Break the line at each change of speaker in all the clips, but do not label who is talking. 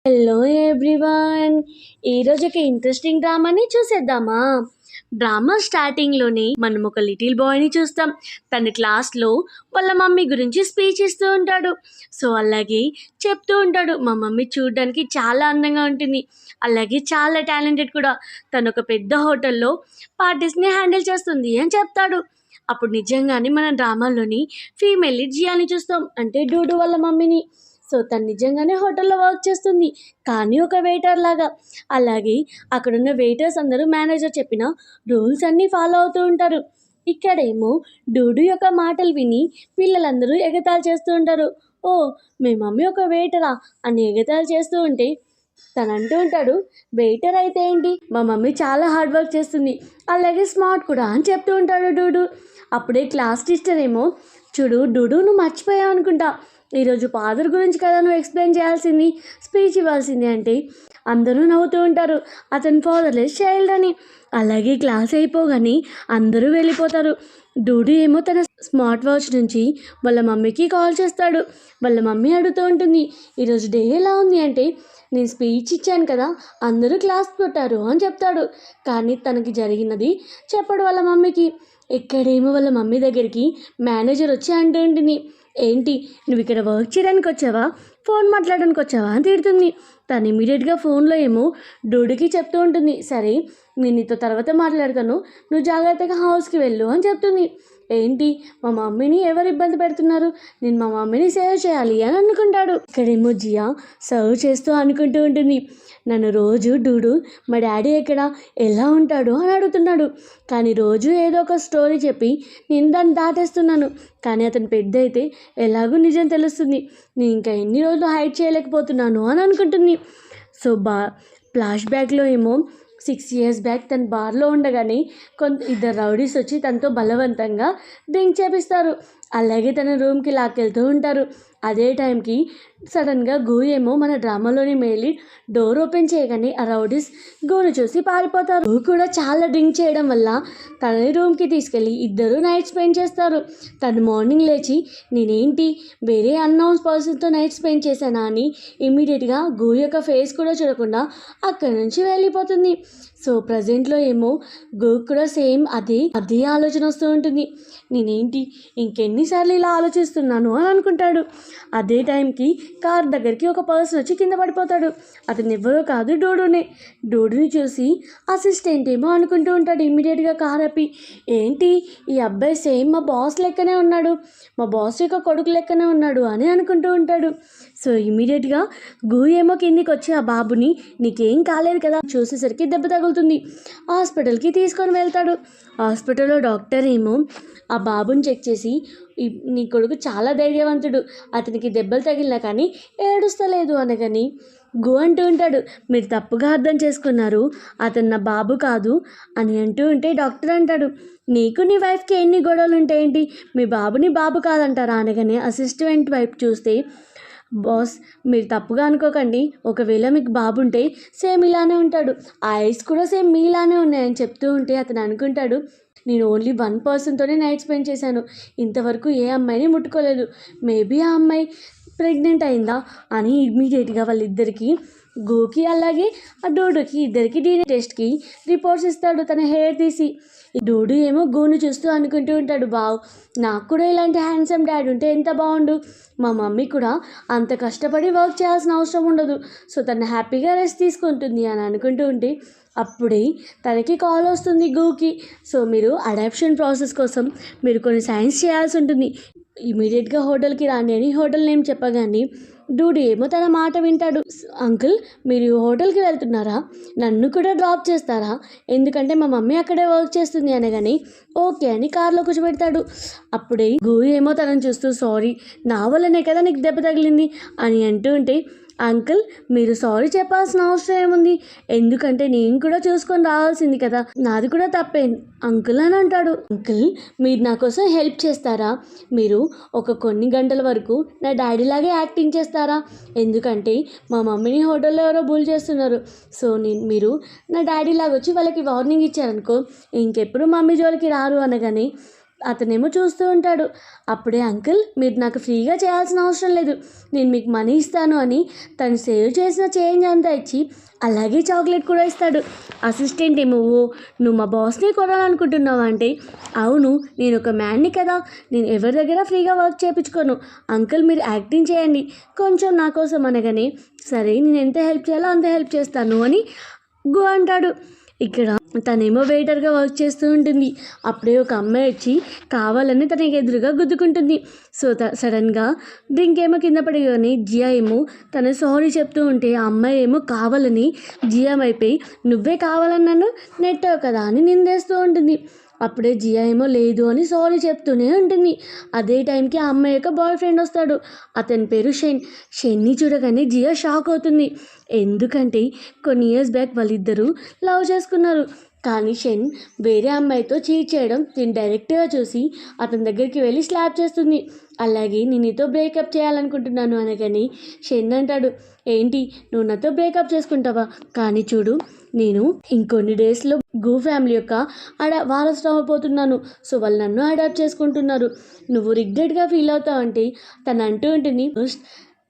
Hello everyone. ఈరోజు ఒక interesting డ్రామాని చూసేద్దామా? డ్రామా స్టార్టింగ్లోనే మనం ఒక లిటిల్ బాయ్ని చూస్తాం. తన క్లాస్లో వాళ్ళ మమ్మీ గురించి స్పీచ్ ఇస్తూ ఉంటాడు. సో అలాగే చెప్తూ ఉంటాడు, మా మమ్మీ చూడడానికి చాలా అందంగా ఉంటుంది, అలాగే చాలా టాలెంటెడ్ కూడా. తను ఒక పెద్ద హోటల్లో పార్టీస్ని హ్యాండిల్ చేస్తుంది అని చెప్తాడు. అప్పుడు నిజంగానే మన డ్రామాలోని ఫీమేల్ లీడ్ జియాని చూస్తాం, అంటే డూడు వాళ్ళ మమ్మీని. సో తను నిజంగానే హోటల్లో వర్క్ చేస్తుంది, కానీ ఒక వెయిటర్ లాగా. అలాగే అక్కడున్న వెయిటర్స్ అందరూ మేనేజర్ చెప్పిన రూల్స్ అన్నీ ఫాలో అవుతూ ఉంటారు. ఇక్కడేమో డూడు యొక్క మాటలు విని పిల్లలందరూ ఎగతాళి చేస్తూ ఉంటారు. ఓ, మీ మమ్మీ ఒక వెయిటరా అని ఎగతాళి చేస్తూ ఉంటే తను అంటూ ఉంటాడు, వెయిటర్ అయితే ఏంటి, మా మమ్మీ చాలా హార్డ్ వర్క్ చేస్తుంది, అలాగే స్మార్ట్ కూడా అని చెప్తూ ఉంటాడు డూడు. అప్పుడే క్లాస్ టీచర్ ఏమో, చూడు డూడు, నువ్వు మర్చిపోయావు అనుకుంటా, ఈరోజు ఫాదర్ గురించి కదా నువ్వు ఎక్స్ప్లెయిన్ చేయాల్సింది, స్పీచ్ ఇవ్వాల్సింది అంటే అందరూ నవ్వుతూ ఉంటారు, అతను ఫాదర్లెస్ చైల్డ్ అని. అలాగే క్లాస్ అయిపోగానే అందరూ వెళ్ళిపోతారు. డూడు ఏమో తన స్మార్ట్ వాచ్ నుంచి వాళ్ళ మమ్మీకి కాల్ చేస్తాడు. వాళ్ళ మమ్మీ అడుగుతూ ఉంటుంది, ఈరోజు డే ఎలా ఉంది అంటే, నేను స్పీచ్ ఇచ్చాను కదా, అందరూ క్లాస్ కొట్టారు అని చెప్తాడు. కానీ తనకి జరిగినది చెప్పడు వాళ్ళ మమ్మీకి. ఎక్కడేమో వాళ్ళ మమ్మీ దగ్గరికి మేనేజర్ వచ్చి అంటూ ఉంటుంది, ఏంటి నువ్వు ఇక్కడ వర్క్ చేయడానికి వచ్చావా, ఫోన్ మాట్లాడడానికి వచ్చావా అని తిడుతుంది. తను ఇమీడియట్గా ఫోన్లో ఏమో డూడుకి చెప్తూ ఉంటుంది, సరే నేను నీతో తర్వాత మాట్లాడతాను, నువ్వు జాగ్రత్తగా హౌస్కి వెళ్ళు అని చెప్తుంది. ఏంటి, మా మమ్మీని ఎవరు ఇబ్బంది పెడుతున్నారు, నేను మా మమ్మీని సేవ్ చేయాలి అని అనుకుంటాడు. ఇక్కడేమో జియా సర్వ్ చేస్తూ అనుకుంటూ ఉంటుంది, నన్ను రోజు డూడు మా డాడీ ఎక్కడ, ఎలా ఉంటాడు అని అడుగుతున్నాడు, కానీ రోజు ఏదో ఒక స్టోరీ చెప్పి నేను దాన్ని దాటేస్తున్నాను, కానీ అతను పెద్ద అయితే ఎలాగో నిజం తెలుస్తుంది, నేను ఇంకా ఎన్ని రోజులు హైడ్ చేయలేకపోతున్నాను అని అనుకుంటుంది. సో ఫ్లాష్ బ్యాక్లో ఏమో 6 years బ్యాక్ తను బార్లో ఉండగానే ఇద్దరు రౌడీస్ వచ్చి తనతో బలవంతంగా డ్రింక్ చేపిస్తారు. అలాగే తన రూమ్కి లాక్కెళ్తూ ఉంటారు. అదే టైంకి సడన్గా గూ ఏమో మన డ్రామాలోని మేలి డోర్ ఓపెన్ చేయగానే ఆ రౌడీస్ గూను చూసి పారిపోతారు. గూ కూడా చాలా డ్రింక్ చేయడం వల్ల తన రూమ్కి తీసుకెళ్ళి ఇద్దరు నైట్ స్పెండ్ చేస్తారు. తను మార్నింగ్ లేచి నేనేంటి వేరే అన్నౌన్స్ పర్సన్తో నైట్ స్పెండ్ చేశానా అని ఇమీడియట్గా గూ యొక్క ఫేస్ కూడా చూడకుండా అక్కడి నుంచి వెళ్ళిపోతుంది. సో ప్రజెంట్లో ఏమో గూ కూడా సేమ్ అదే ఆలోచన వస్తూ ఉంటుంది, నేనేంటి ఇంకెన్నిసార్లు ఇలా ఆలోచిస్తున్నాను అని అనుకుంటాడు. అదే టైంకి కార్ దగ్గరికి ఒక పర్సన్ వచ్చి కింద పడిపోతాడు. అతను ఎవరో కాదు, డూడుని చూసి అసిస్టెంట్ ఏమో అనుకుంటూ ఉంటాడు. ఇమ్మీడియట్గా కార్ ఆపి, ఏంటి ఈ అబ్బాయి సేమ్ మా బాస్ లెక్కనే ఉన్నాడు, మా బాస్ యొక్క కొడుకు లెక్కనే ఉన్నాడు అని అనుకుంటూ ఉంటాడు. సో ఇమీడియట్గా గూ ఏమో కిందికి వచ్చి ఆ బాబుని, నీకేం కాలేదు కదా, చూసేసరికి దెబ్బ తగులుతుంది, హాస్పిటల్కి తీసుకొని వెళ్తాడు. హాస్పిటల్లో డాక్టర్ ఏమో ఆ బాబుని చెక్ చేసి, నీ కొడుకు చాలా ధైర్యవంతుడు, అతనికి దెబ్బలు తగిలినా కానీ ఏడుస్తలేదు అనగాని గో అంటూ ఉంటాడు, మీరు తప్పుగా అర్థం చేసుకున్నారు, అతను నా బాబు కాదు అని అంటూ ఉంటే డాక్టర్ అంటాడు, నీకు నీ వైఫ్కి ఎన్ని గొడవలు ఉంటాయేంటి, మీ బాబుని బాబు కాదంటారా అనగానే అసిస్టెంట్ వైపు చూస్తే, బాస్ మీరు తప్పుగా అనుకోకండి, ఒకవేళ మీకు బాబు ఉంటే సేమ్ ఇలానే ఉంటాడు, ఆ ఐస్ కూడా సేమ్ మీలానే ఉన్నాయని చెప్తూ ఉంటే అతను అనుకుంటాడు, నేను ఓన్లీ 1 పర్సన్తోనే నైట్ స్పెండ్ చేశాను, ఇంతవరకు ఏ అమ్మాయిని ముట్టుకోలేదు, మేబీ ఆ అమ్మాయి ప్రెగ్నెంట్ అయిందా అని ఇమ్మీడియట్గా వాళ్ళిద్దరికి గోకి అలాగే ఆ డూడుకి ఇద్దరికి DNA టెస్ట్కి రిపోర్ట్స్ ఇస్తాడు తన హెయిర్ తీసి. డూడు ఏమో గోను చూస్తూ అనుకుంటూ ఉంటాడు, బావ్ నాకు కూడా ఇలాంటి హ్యాండ్సమ్ డాడ్ ఉంటే ఎంత బాగుండు, మా మమ్మీ కూడా అంత కష్టపడి వర్క్ చేయాల్సిన అవసరం ఉండదు, సో తను హ్యాపీగా రెస్ట్ తీసుకుంటుంది అని అనుకుంటూ ఉంటే అప్పుడే తనకి కాల్ వస్తుంది గూకి. సో మీరు అడాప్షన్ ప్రాసెస్ కోసం మీరు కొన్ని సైన్స్ చేయాల్సి ఉంటుంది, ఇమీడియట్గా హోటల్కి రాండి అని హోటల్ నేమ్ చెప్పగానే డూడు ఏమో తన మాట వింటాడు. అంకుల్ మీరు హోటల్కి వెళ్తున్నారా, నన్ను కూడా డ్రాప్ చేస్తారా, ఎందుకంటే మా మమ్మీ అక్కడే వర్క్ చేస్తుంది అనగానే ఓకే అని కార్లో కూర్చోబెడతాడు. అప్పుడే గూ ఏమో తనని చూస్తూ, సారీ నా వల్లనే కదా నీకు దెబ్బ తగిలింది అని అంటూ ఉంటే, అంకుల్ మీరు సారీ చెప్పాల్సిన అవసరం ఏముంది, ఎందుకంటే నేను కూడా చూసుకొని రావాల్సింది కదా, నాది కూడా తప్పే అంకుల్ అని అంటాడు. అంకుల్ మీరు నా కోసం హెల్ప్ చేస్తారా, మీరు కొన్ని గంటల వరకు నా డాడీ లాగే యాక్టింగ్ చేస్తారా, ఎందుకంటే మా మమ్మీని హోటల్లో ఎవరో బుల్ చేస్తున్నారు, సో మీరు నా డాడీ లాగా వచ్చి వాళ్ళకి వార్నింగ్ ఇచ్చారనుకో ఇంకెప్పుడు మమ్మీ జోలికి రారు అనగానే అతనేమో చూస్తూ ఉంటాడు. అప్పుడే అంకుల్ మీరు నాకు ఫ్రీగా చేయాల్సిన అవసరం లేదు, నేను మీకు మనీ ఇస్తాను అని తను సేవ్ చేసిన చేంజ్ అంతా ఇచ్చి అలాగే చాక్లెట్ కూడా ఇస్తాడు. అసిస్టెంట్ ఏమో ఓ నువ్వు మా బాస్ని కొనాలనుకుంటున్నావు అంటే అవును నేను ఒక మ్యాన్ని కదా, నేను ఎవరి దగ్గర ఫ్రీగా వర్క్ చేయించుకోను, అంకుల్ మీరు యాక్టింగ్ చేయండి కొంచెం నా కోసం అనగానే సరే నేను ఎంత హెల్ప్ చేయాలో అంత హెల్ప్ చేస్తాను అని గు అంటాడు. ఇక్కడ తనేమో వెయిటర్గా వర్క్ చేస్తూ ఉంటుంది. అప్పుడే ఒక అమ్మాయి వచ్చి కావాలని తనకి ఎదురుగా గుద్దుకుంటుంది. సో సడన్గా డ్రింక్ ఏమో కింద పడిగానే జియా ఏమో తను సారీ చెప్తూ ఉంటే ఆ అమ్మాయి ఏమో కావాలని జియా అయిపోయి నువ్వే కావాలని నన్ను నెట్టావు కదా అని నిందేస్తూ ఉంటుంది. అప్పుడే జియా ఏమో లేదు అని సారీ చెప్తూనే ఉంటుంది. అదే టైంకి ఆ అమ్మాయి యొక్క బాయ్ ఫ్రెండ్ వస్తాడు. అతని పేరు షెన్ని చూడగానే జియా షాక్ అవుతుంది. ఎందుకంటే కొన్ని ఇయర్స్ బ్యాక్ వాళ్ళిద్దరూ లవ్ చేసుకున్నారు. కానీ షెన్ వేరే అమ్మాయితో చీట్ చేయడం నేను డైరెక్ట్గా చూసి అతని దగ్గరికి వెళ్ళి స్లాప్ చేస్తుంది. అలాగే నేను నీతో బ్రేకప్ చేయాలనుకుంటున్నాను అనగాని షెన్ అంటాడు ఏంటి నువ్వు నాతో బ్రేకప్ చేసుకుంటావా, కానీ చూడు నేను ఇంకొన్ని డేస్లో గూ ఫ్యామిలీ యొక్క వారసుడు అయిపోతున్నాను, సో వాళ్ళు నన్ను అడాప్ట్ చేసుకుంటున్నారు, నువ్వు రిగ్రెట్గా ఫీల్ అవుతావు అంటే తను అంటూ ఉంటుంది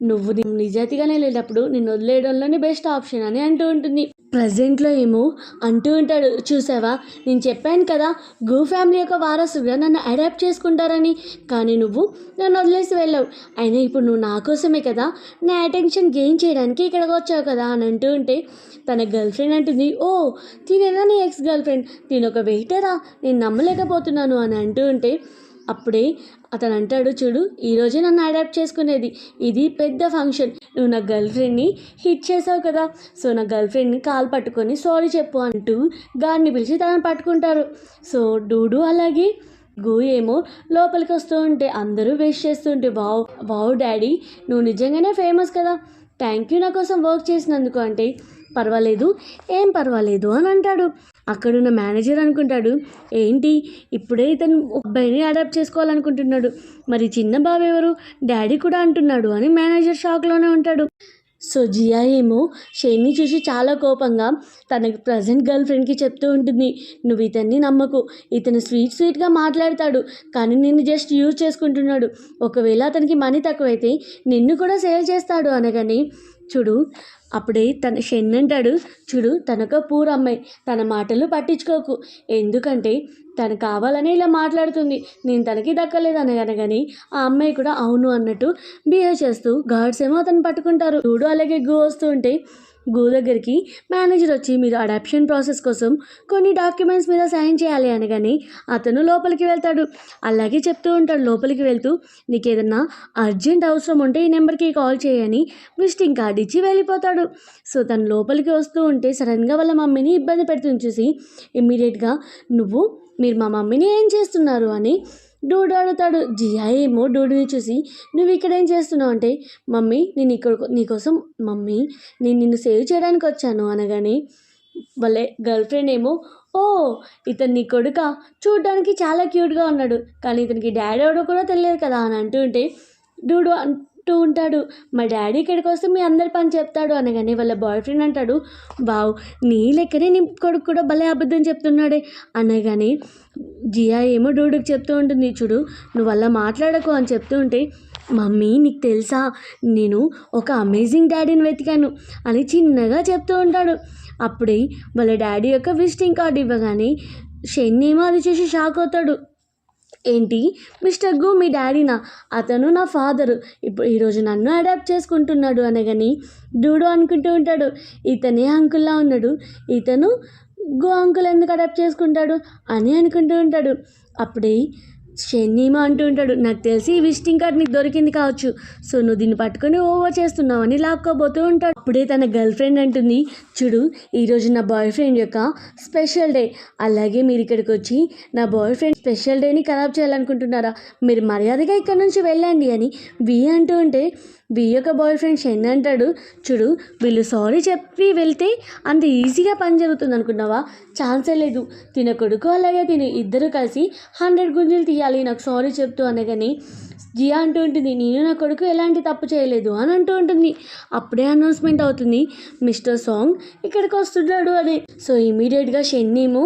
నువ్వు నిజాయితీగానే లేనప్పుడు నిన్ను వదిలేయడంలోనే బెస్ట్ ఆప్షన్ అని అంటూ ఉంటుంది. ప్రజెంట్లో ఏమో అంటూ ఉంటాడు చూసావా నేను చెప్పాను కదా గూ ఫ్యామిలీ యొక్క వారసుగా నన్ను అడాప్ట్ చేసుకుంటారని, కానీ నువ్వు నన్ను వదిలేసి వెళ్ళావు, అయినా ఇప్పుడు నువ్వు నా కోసమే కదా నా అటెన్షన్ గెయిన్ చేయడానికి ఇక్కడికి వచ్చావు కదా అని అంటూ ఉంటే తన గర్ల్ ఫ్రెండ్ అంటుంది ఓ తినేనా నీ ఎక్స్ గర్ల్ ఫ్రెండ్, నేను ఒక వెయిటరా నేను నమ్మలేకపోతున్నాను అని అంటూ ఉంటే అప్పుడే అతను అంటాడు చూడు ఈరోజే నన్ను అడాప్ట్ చేసుకునేది, ఇది పెద్ద ఫంక్షన్, నువ్వు నా గర్ల్ ఫ్రెండ్ని హిట్ చేసావు కదా, సో నా గర్ల్ ఫ్రెండ్ని కాలు పట్టుకొని సారీ చెప్పు అంటూ గాడిని పిలిచి తనని పట్టుకుంటారు. సో డూడు అలాగే గూ ఏమో లోపలికి వస్తూ ఉంటే అందరూ వేస్ట్ చేస్తుంటే వావ్ వావ్ డాడీ నువ్వు నిజంగానే ఫేమస్ కదా, థ్యాంక్ యూ నా కోసం వర్క్ చేసినందుకు అంటే పర్వాలేదు ఏం పర్వాలేదు అని అంటాడు. అక్కడున్న మేనేజర్ అనుకుంటాడు ఏంటి ఇప్పుడే ఇతను అబ్బాయిని అడాప్ట్ చేసుకోవాలనుకుంటున్నాడు, మరి చిన్న బాబు ఎవరు డాడీ కూడా అంటున్నాడు అని మేనేజర్ షాక్లోనే ఉంటాడు. సో జియా ఏమో షెన్ని చూసి చాలా కోపంగా తన ప్రజెంట్ గర్ల్ ఫ్రెండ్కి చెప్తూ ఉంటుంది నువ్వు ఇతన్ని నమ్మకు, ఇతను స్వీట్గా మాట్లాడతాడు కానీ నిన్ను జస్ట్ యూజ్ చేసుకుంటున్నాడు, ఒకవేళ అతనికి మనీ తక్కువైతే నిన్ను కూడా సేవ్ చేస్తాడు అనగానే చూడు అప్పుడే తన షెన్ అంటాడు చూడు తనొక పూర్ అమ్మాయి తన మాటలు పట్టించుకోకు, ఎందుకంటే తను కావాలని ఇలా మాట్లాడుతుంది, నేను తనకి దక్కలేదు అనగానే ఆ అమ్మాయి కూడా అవును అన్నట్టు బిహేవ్ చేస్తూ గార్డ్స్ ఏమో అతను పట్టుకుంటారు. చూడు అలాగే గూ వస్తూ ఉంటే గూ దగ్గరికి మేనేజర్ వచ్చి మీరు అడాప్షన్ ప్రాసెస్ కోసం కొన్ని డాక్యుమెంట్స్ మీద సైన్ చేయాలి అనగానే అతను లోపలికి వెళ్తాడు. అలాగే చెప్తూ ఉంటాడు లోపలికి వెళ్తూ నీకు ఏదన్నా అర్జెంట్ అవసరం ఉంటే ఈ నెంబర్కి కాల్ చేయని విజిటింగ్ కార్డ్ ఇచ్చి వెళ్ళిపోతాడు. సో తను లోపలికి వస్తూ ఉంటే సడన్గా వాళ్ళ మమ్మీని ఇబ్బంది పెడుతుంది చూసి ఇమ్మీడియట్గా మీరు మా మమ్మీని ఏం చేస్తున్నారు అని డూడు అడుగుతాడు. జియా ఏమో డూడుని చూసి నువ్వు ఇక్కడ ఏం చేస్తున్నావు అంటే మమ్మీ నేను ఇక్కడ నీకోసం మమ్మీ నేను నిన్ను సేవ్ చేయడానికి వచ్చాను అనగానే వాళ్ళ గర్ల్ ఫ్రెండ్ ఏమో ఓ ఇతను నీ కొడుక చూడడానికి చాలా క్యూట్గా ఉన్నాడు కానీ ఇతనికి డాడీ ఎవడో కూడా తెలియదు కదా అని అంటూ ఉంటే డూడు అంటూ ఉంటాడు మా డాడీ ఇక్కడికి వస్తే మీ అందరి పని చెప్తాడు అనగానే వాళ్ళ బాయ్ ఫ్రెండ్ అంటాడు వావ్ నీ లెక్కనే నీ కొడుకు కూడా భలే అబద్ధం చెప్తున్నాడే అనగానే జియా ఏమో డూడుకి చెప్తూ ఉంటుంది చూడు నువ్వు అలా మాట్లాడకు అని చెప్తూ ఉంటే మమ్మీ నీకు తెలుసా నేను ఒక అమేజింగ్ డాడీని వెతికాను అని చిన్నగా చెప్తూ ఉంటాడు. అప్పుడే వాళ్ళ డాడీ యొక్క విజిటింగ్ కార్డు ఇవ్వగానే షెన్ ఏమో అది చూసి షాక్ అవుతాడు. ఏంటి మిస్టర్ గు మీ డాడీనా, అతను నా ఫాదరు, ఇప్పుడు ఈరోజు నన్ను అడాప్ట్ చేసుకుంటున్నాడు అనగాని డూడు అనుకుంటూ ఉంటాడు ఇతనే అంకుల్లా ఉన్నాడు, ఇతను గో అంకుల్ ఎందుకు అడాప్ట్ చేసుకుంటాడు అని అనుకుంటూ ఉంటాడు. అప్పుడే షెన్నీమా అంటూ ఉంటాడు నాకు తెలిసి ఈ విజిటింగ్ కార్డ్ నీకు దొరికింది కావచ్చు, సో నువ్వు దీన్ని పట్టుకొని ఓవర్ చేస్తున్నావు అని లాక్కోబోతూ ఉంటాడు. అప్పుడే తన గర్ల్ ఫ్రెండ్ అంటుంది చూడు ఈరోజు నా బాయ్ ఫ్రెండ్ యొక్క స్పెషల్ డే, అలాగే మీరు ఇక్కడికి వచ్చి నా బాయ్ ఫ్రెండ్ స్పెషల్ డేని ఖరాబ్ చేయాలనుకుంటున్నారా, మీరు మర్యాదగా ఇక్కడ నుంచి వెళ్ళండి అని వి అంటూ ఉంటే వి యొక్క బాయ్ ఫ్రెండ్ షెన్ అంటాడు చూడు వీళ్ళు సారీ చెప్పి వెళ్తే అంత ఈజీగా పని జరుగుతుంది అనుకున్నావా, ఛాన్సే లేదు, తిన కొడుకు అలాగే తిని ఇద్దరు కలిసి 100 గుంజలు తీయాలి నాకు సారీ చెప్తూ అనగాని జియా అంటూ ఉంటుంది, నేను నా కొడుకు ఎలాంటి తప్పు చేయలేదు అని అంటూ ఉంటుంది. అప్పుడే అనౌన్స్మెంట్ అవుతుంది, మిస్టర్ సాంగ్ ఇక్కడికి వస్తున్నాడు అని. సో ఇమీడియట్గా షెన్నేమో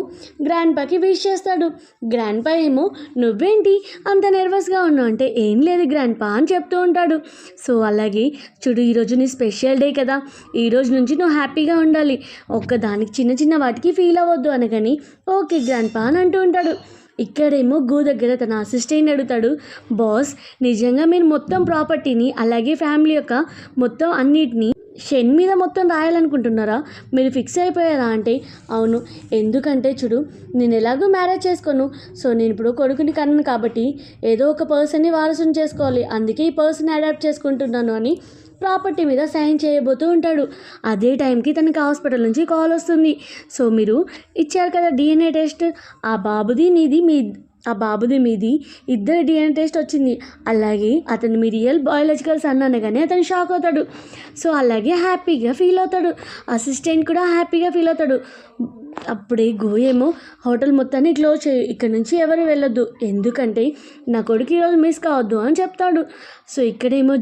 గ్రాండ్ పాకి విష్ చేస్తాడు. గ్రాండ్ పా ఏమో నువ్వేంటి అంత నర్వస్గా ఉన్నావు అంటే, ఏం లేదు గ్రాండ్ పా అని చెప్తూ ఉంటాడు. సో అలాగే చూడు, ఈరోజు నీ స్పెషల్ డే కదా, ఈరోజు నుంచి నువ్వు హ్యాపీగా ఉండాలి, ఒక్కదానికి చిన్న చిన్న వాటికి ఫీల్ అవ్వద్దు అనగాని ఓకే గ్రాండ్ పా అని అంటూ ఉంటాడు. ఇక్కడేమో గూ దగ్గర తన అసిస్టెంట్ అడుగుతాడు, బాస్ నిజంగా మీరు మొత్తం ప్రాపర్టీని అలాగే ఫ్యామిలీ యొక్క మొత్తం అన్నిటినీ షెన్ మీద మొత్తం రాయాలనుకుంటున్నారా, మీరు ఫిక్స్ అయిపోయారా అంటే, అవును, ఎందుకంటే చూడు నేను ఎలాగో మ్యారేజ్ చేసుకోను, సో నేను ఇప్పుడు కొడుకుని కన్నాను కాబట్టి ఏదో ఒక పర్సన్ని వారసుని చేసుకోవాలి, అందుకే ఈ పర్సన్ అడాప్ట్ చేసుకుంటున్నాను అని ప్రాపర్టీ మీద సైన్ చేయబోతూ ఉంటాడు. అదే టైంకి తనకి హాస్పిటల్ నుంచి కాల్ వస్తుంది. సో మీరు ఇచ్చారు కదా డిఎన్ఏ టెస్ట్, ఆ బాబుది మీది ఇద్దరు డిఎన్ఏ టెస్ట్ వచ్చింది, అలాగే అతను మీ రియల్ బయాలజికల్ సన్ అనగానే అతను షాక్ అవుతాడు. సో అలాగే హ్యాపీగా ఫీల్ అవుతాడు, అసిస్టెంట్ కూడా హ్యాపీగా ఫీల్ అవుతాడు. అప్పుడే గోయేమో హోటల్ మొత్తాన్ని క్లోజ్ చేయి, ఇక్కడ నుంచి ఎవరు వెళ్ళొద్దు, ఎందుకంటే నా కొడుకు ఈరోజు మిస్ కావద్దు అని చెప్తాడు. సో ఇక్కడేమో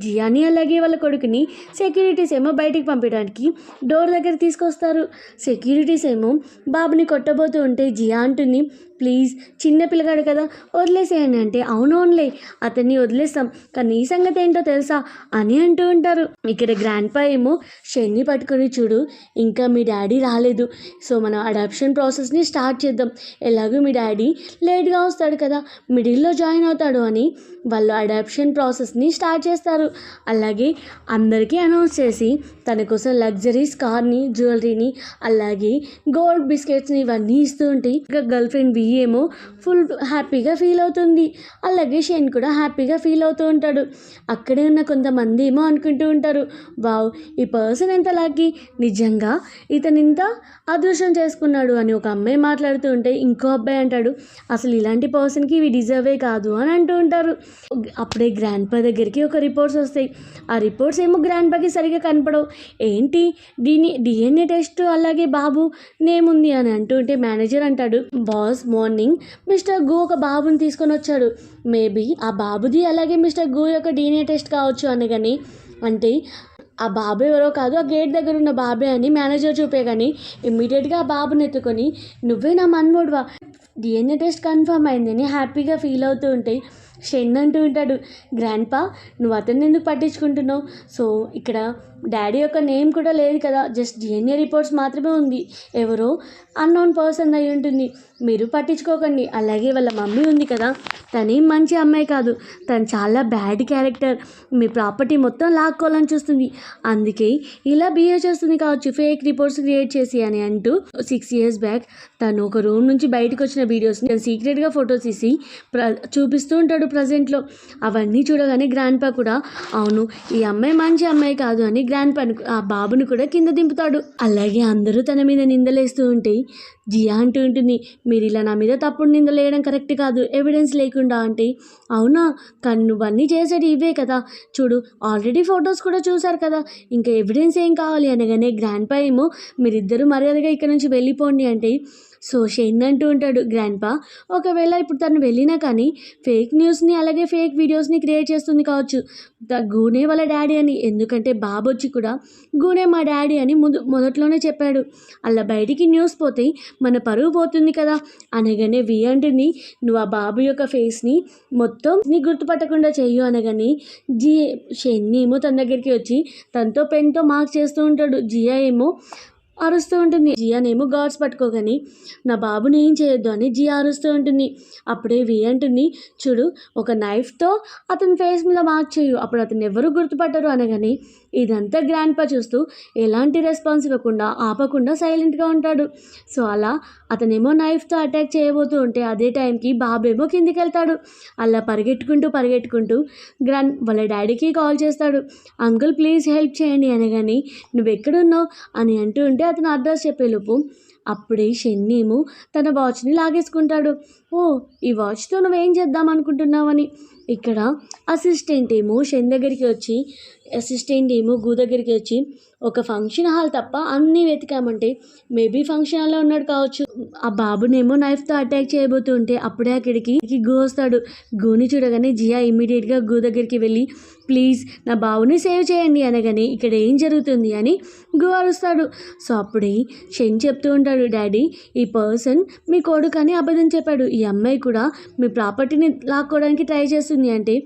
జియాని అలాగే వాళ్ళ కొడుకుని సెక్యూరిటీస్ ఏమో బయటికి పంపించడానికి డోర్ దగ్గర తీసుకొస్తారు. సెక్యూరిటీస్ ఏమో బాబుని కొట్టబోతూ ఉంటే జియా అంటుంది, ప్లీజ్ చిన్న పిల్లగాడు కదా వదిలేసేయండి అంటే, అవునవునులే అతన్ని వదిలేస్తాం, కానీ ఈ సంగతి ఏంటో తెలుసా అని అంటూ ఉంటారు. ఇక్కడ గ్రాండ్ పా ఏమో షెన్ని పట్టుకొని, చూడు ఇంకా మీ డాడీ రాలేదు, సో మనం అడాప్షన్ ప్రాసెస్ని స్టార్ట్ చేద్దాం, ఎలాగో మీ డాడీ లేట్గా వస్తాడు కదా, మిడిల్లో జాయిన్ అవుతాడు అని వాళ్ళు అడాప్షన్ ప్రాసెస్ని స్టార్ట్ చేస్తారు. అలాగే అందరికీ అనౌన్స్ చేసి తన కోసం లగ్జరీస్ కార్ని, జ్యువెలరీని, అలాగే గోల్డ్ బిస్కెట్స్ని ఇవన్నీ ఇస్తూ ఉంటే ఇక గర్ల్ ఫ్రెండ్ వి ఏమో ఫుల్ హ్యాపీగా ఫీల్ అవుతుంది. అలాగే షెన్ కూడా హ్యాపీగా ఫీల్ అవుతూ ఉంటాడు. అక్కడే ఉన్న కొంతమంది ఏమో అనుకుంటూ ఉంటారు, వావ్ ఈ పర్సన్ ఎంత లక్కీ, నిజంగా ఇతను ఇంత అదృష్టం చేసుకున్నాడు అని. ఒక అమ్మాయి మాట్లాడుతూ ఉంటే ఇంకో అబ్బాయి అంటాడు, అసలు ఇలాంటి పర్సన్కి ఇవి డిజర్వే కాదు అని అంటూ ఉంటారు. అప్పుడే గ్రాండ్ పా దగ్గరికి ఒక రిపోర్ట్స్ వస్తాయి. ఆ రిపోర్ట్స్ ఏమో గ్రాండ్ పాకి సరిగా కనపడవు. ఏంటి డిఎన్ఏ టెస్ట్ అలాగే బాబు నేమ్ ఉంది అని అంటూ ఉంటే మేనేజర్ అంటాడు, బాస్ మార్నింగ్ మిస్టర్ గు ఒక బాబుని తీసుకొని వచ్చాడు, మేబీ ఆ బాబుది అలాగే మిస్టర్ గు యొక్క డిఎన్ఏ టెస్ట్ కావచ్చు అనగాని, అంటే ఆ బాబు ఎవరో కాదు, ఆ గేట్ దగ్గర ఉన్న బాబే అని మేనేజర్ చూపే కానీ ఇమ్మీడియట్గా ఆ బాబుని ఎత్తుకొని, నువ్వే నా మన్మోడువా, డిఎన్ఏ టెస్ట్ కన్ఫర్మ్ అయిందని హ్యాపీగా ఫీల్ అవుతూ ఉంటే షెన్ అంటూ ఉంటాడు, గ్రాండ్ పా నువ్వు అతన్ని ఎందుకు పట్టించుకుంటున్నావు, సో ఇక్కడ డాడీ యొక్క నేమ్ కూడా లేదు కదా, జస్ట్ డిఎన్ఏ రిపోర్ట్స్ మాత్రమే ఉంది, ఎవరో అన్నోన్ పర్సన్ అయి ఉంటుంది, మీరు పట్టించుకోకండి. అలాగే వాళ్ళ మమ్మీ ఉంది కదా, తనేం మంచి అమ్మాయి కాదు, తను చాలా బ్యాడ్ క్యారెక్టర్, మీ ప్రాపర్టీ మొత్తం లాక్కోవాలని చూస్తుంది, అందుకే ఇలా బిహేవ్ చేస్తుంది కావచ్చు ఫేక్ రిపోర్ట్స్ క్రియేట్ చేసి అని అంటూ 6 years బ్యాక్ తను ఒక రూమ్ నుంచి బయటకు వచ్చిన వీడియోస్ని తను సీక్రెట్గా ఫొటోస్ తీసి చూపిస్తూ ఉంటాడు ప్రజెంట్లో. అవన్నీ చూడగానే గ్రాండ్ పా కూడా అవును ఈ అమ్మాయి మంచి అమ్మాయి కాదు అని గ్రాండ్ పా ఆ బాబుని కూడా కింద దింపుతాడు. అలాగే అందరూ తన మీద నిందలేస్తూ ఉంటే జియా అంటూ ఉంటుంది, మీరు ఇలా నా మీద తప్పుడు నిందలేయడం కరెక్ట్ కాదు ఎవిడెన్స్ లేకుండా అంటే, అవునా కానీ నువ్వన్నీ చేసేది ఇవే కదా, చూడు ఆల్రెడీ ఫొటోస్ కూడా చూసారు కదా, ఇంకా ఎవిడెన్స్ ఏం కావాలి అనగానే గ్రాండ్ పా ఏమో మీరిద్దరూ మర్యాదగా ఇక్కడ నుంచి వెళ్ళిపోండి అంటే, సో షెన్ అంటూ ఉంటాడు, గ్రాండ్ పా ఒకవేళ ఇప్పుడు తను వెళ్ళినా కానీ ఫేక్ న్యూస్ని అలాగే ఫేక్ వీడియోస్ని క్రియేట్ చేస్తుంది కావచ్చు, గూనే వాళ్ళ డాడీ అని, ఎందుకంటే బాబు వచ్చి కూడా గూనే మా డాడీ అని మొదట్లోనే చెప్పాడు, అలా బయటికి న్యూస్ పోతే మన పరువు పోతుంది కదా అనగానే వి అంటుంది, నువ్వు ఆ బాబు యొక్క ఫేస్ని మొత్తం నీ గుర్తుపట్టకుండా చెయ్యు అనగానే షెన్ ఏమో తన దగ్గరికి వచ్చి తనతో పెన్తో మార్క్ చేస్తూ ఉంటాడు. జియా ఏమో అరుస్తూ ఉంటుంది, జియానేమో గాడ్స్ పట్టుకోగాని నా బాబుని ఏం చేయొద్దు అని జియా అరుస్తూ ఉంటుంది. అప్పుడే వి అంటుంది, చూడు ఒక నైఫ్తో అతని ఫేస్ మీద మార్క్ చేయు, అప్పుడు అతను ఎవరు గుర్తుపట్టరు అనగాని ఇదంతా గ్రాండ్ పా చూస్తూ ఎలాంటి రెస్పాన్స్ ఇవ్వకుండా ఆపకుండా సైలెంట్గా ఉంటాడు. సో అలా అతనేమో నైఫ్తో అటాక్ చేయబోతూ ఉంటే అదే టైంకి బాబేమో కిందికి వెళ్తాడు. అలా పరిగెట్టుకుంటూ వాళ్ళ డాడీకి కాల్ చేస్తాడు, అంకుల్ ప్లీజ్ హెల్ప్ చేయండి అనగాని నువ్వు ఎక్కడున్నావు అని అంటూ ఉంటే అతను అడ్రస్ చెప్పేలోపు అప్పుడే షెన్నేమో తన వాచ్ని లాగేసుకుంటాడు. ఓ, ఈ వాచ్తో నువ్వేం చేద్దాం అనుకుంటున్నావని. ఇక్కడ అసిస్టెంట్ ఏమో షెన్ దగ్గరికి వచ్చి గూ దగ్గరికి వచ్చి ఒక ఫంక్షన్ హాల్ తప్ప అన్నీ వెతికామంటే మేబీ ఫంక్షన్ హాల్లో ఉన్నాడు కావచ్చు. ఆ బాబునేమో నైఫ్తో అటాక్ చేయబోతుంటే అప్పుడే అక్కడికి గూ వస్తాడు. గూని చూడగానే జియా ఇమ్మీడియట్గా గూ దగ్గరికి వెళ్ళి ప్లీజ్ నా బాబుని సేవ్ చేయండి అనగానే ఇక్కడ ఏం జరుగుతుంది అని గూ అరుస్తాడు. సో అప్పుడే షెన్ చెప్తూ ఉంటాడు, డాడీ ఈ పర్సన్ మీ కొడుకు అని అబద్ధం చెప్పాడు. ఈ అమ్మాయి కూడా మీ ప్రాపర్టీని లాక్కోవడానికి ట్రై చేస్తుంది అంటే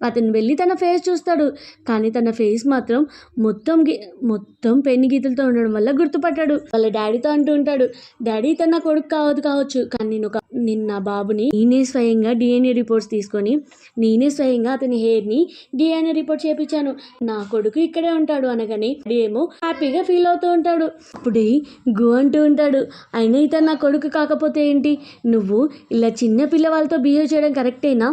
అతను వెళ్ళి తన ఫేస్ చూస్తాడు. కానీ తన ఫేస్ మాత్రం మొత్తం పెన్ని గీతలతో ఉండడం వల్ల గుర్తుపట్టాడు. వాళ్ళ డాడీతో అంటూ ఉంటాడు, డాడీ తన కొడుకు కావచ్చు కానీ నేను నా బాబుని నేనే స్వయంగా డిఎన్ఏ రిపోర్ట్స్ తీసుకొని నేనే స్వయంగా అతని హెయిర్ని డిఎన్ఏ రిపోర్ట్ చేయించాను. నా కొడుకు ఇక్కడే ఉంటాడు అనగానే డాడీ ఏమో హ్యాపీగా ఫీల్ అవుతూ ఉంటాడు. అప్పుడే గు అంటూ ఉంటాడు, అయినా ఇతను నా కొడుకు కాకపోతే ఏంటి, నువ్వు ఇలా చిన్న పిల్లవాళ్ళతో బిహేవ్ చేయడం కరెక్టేనా?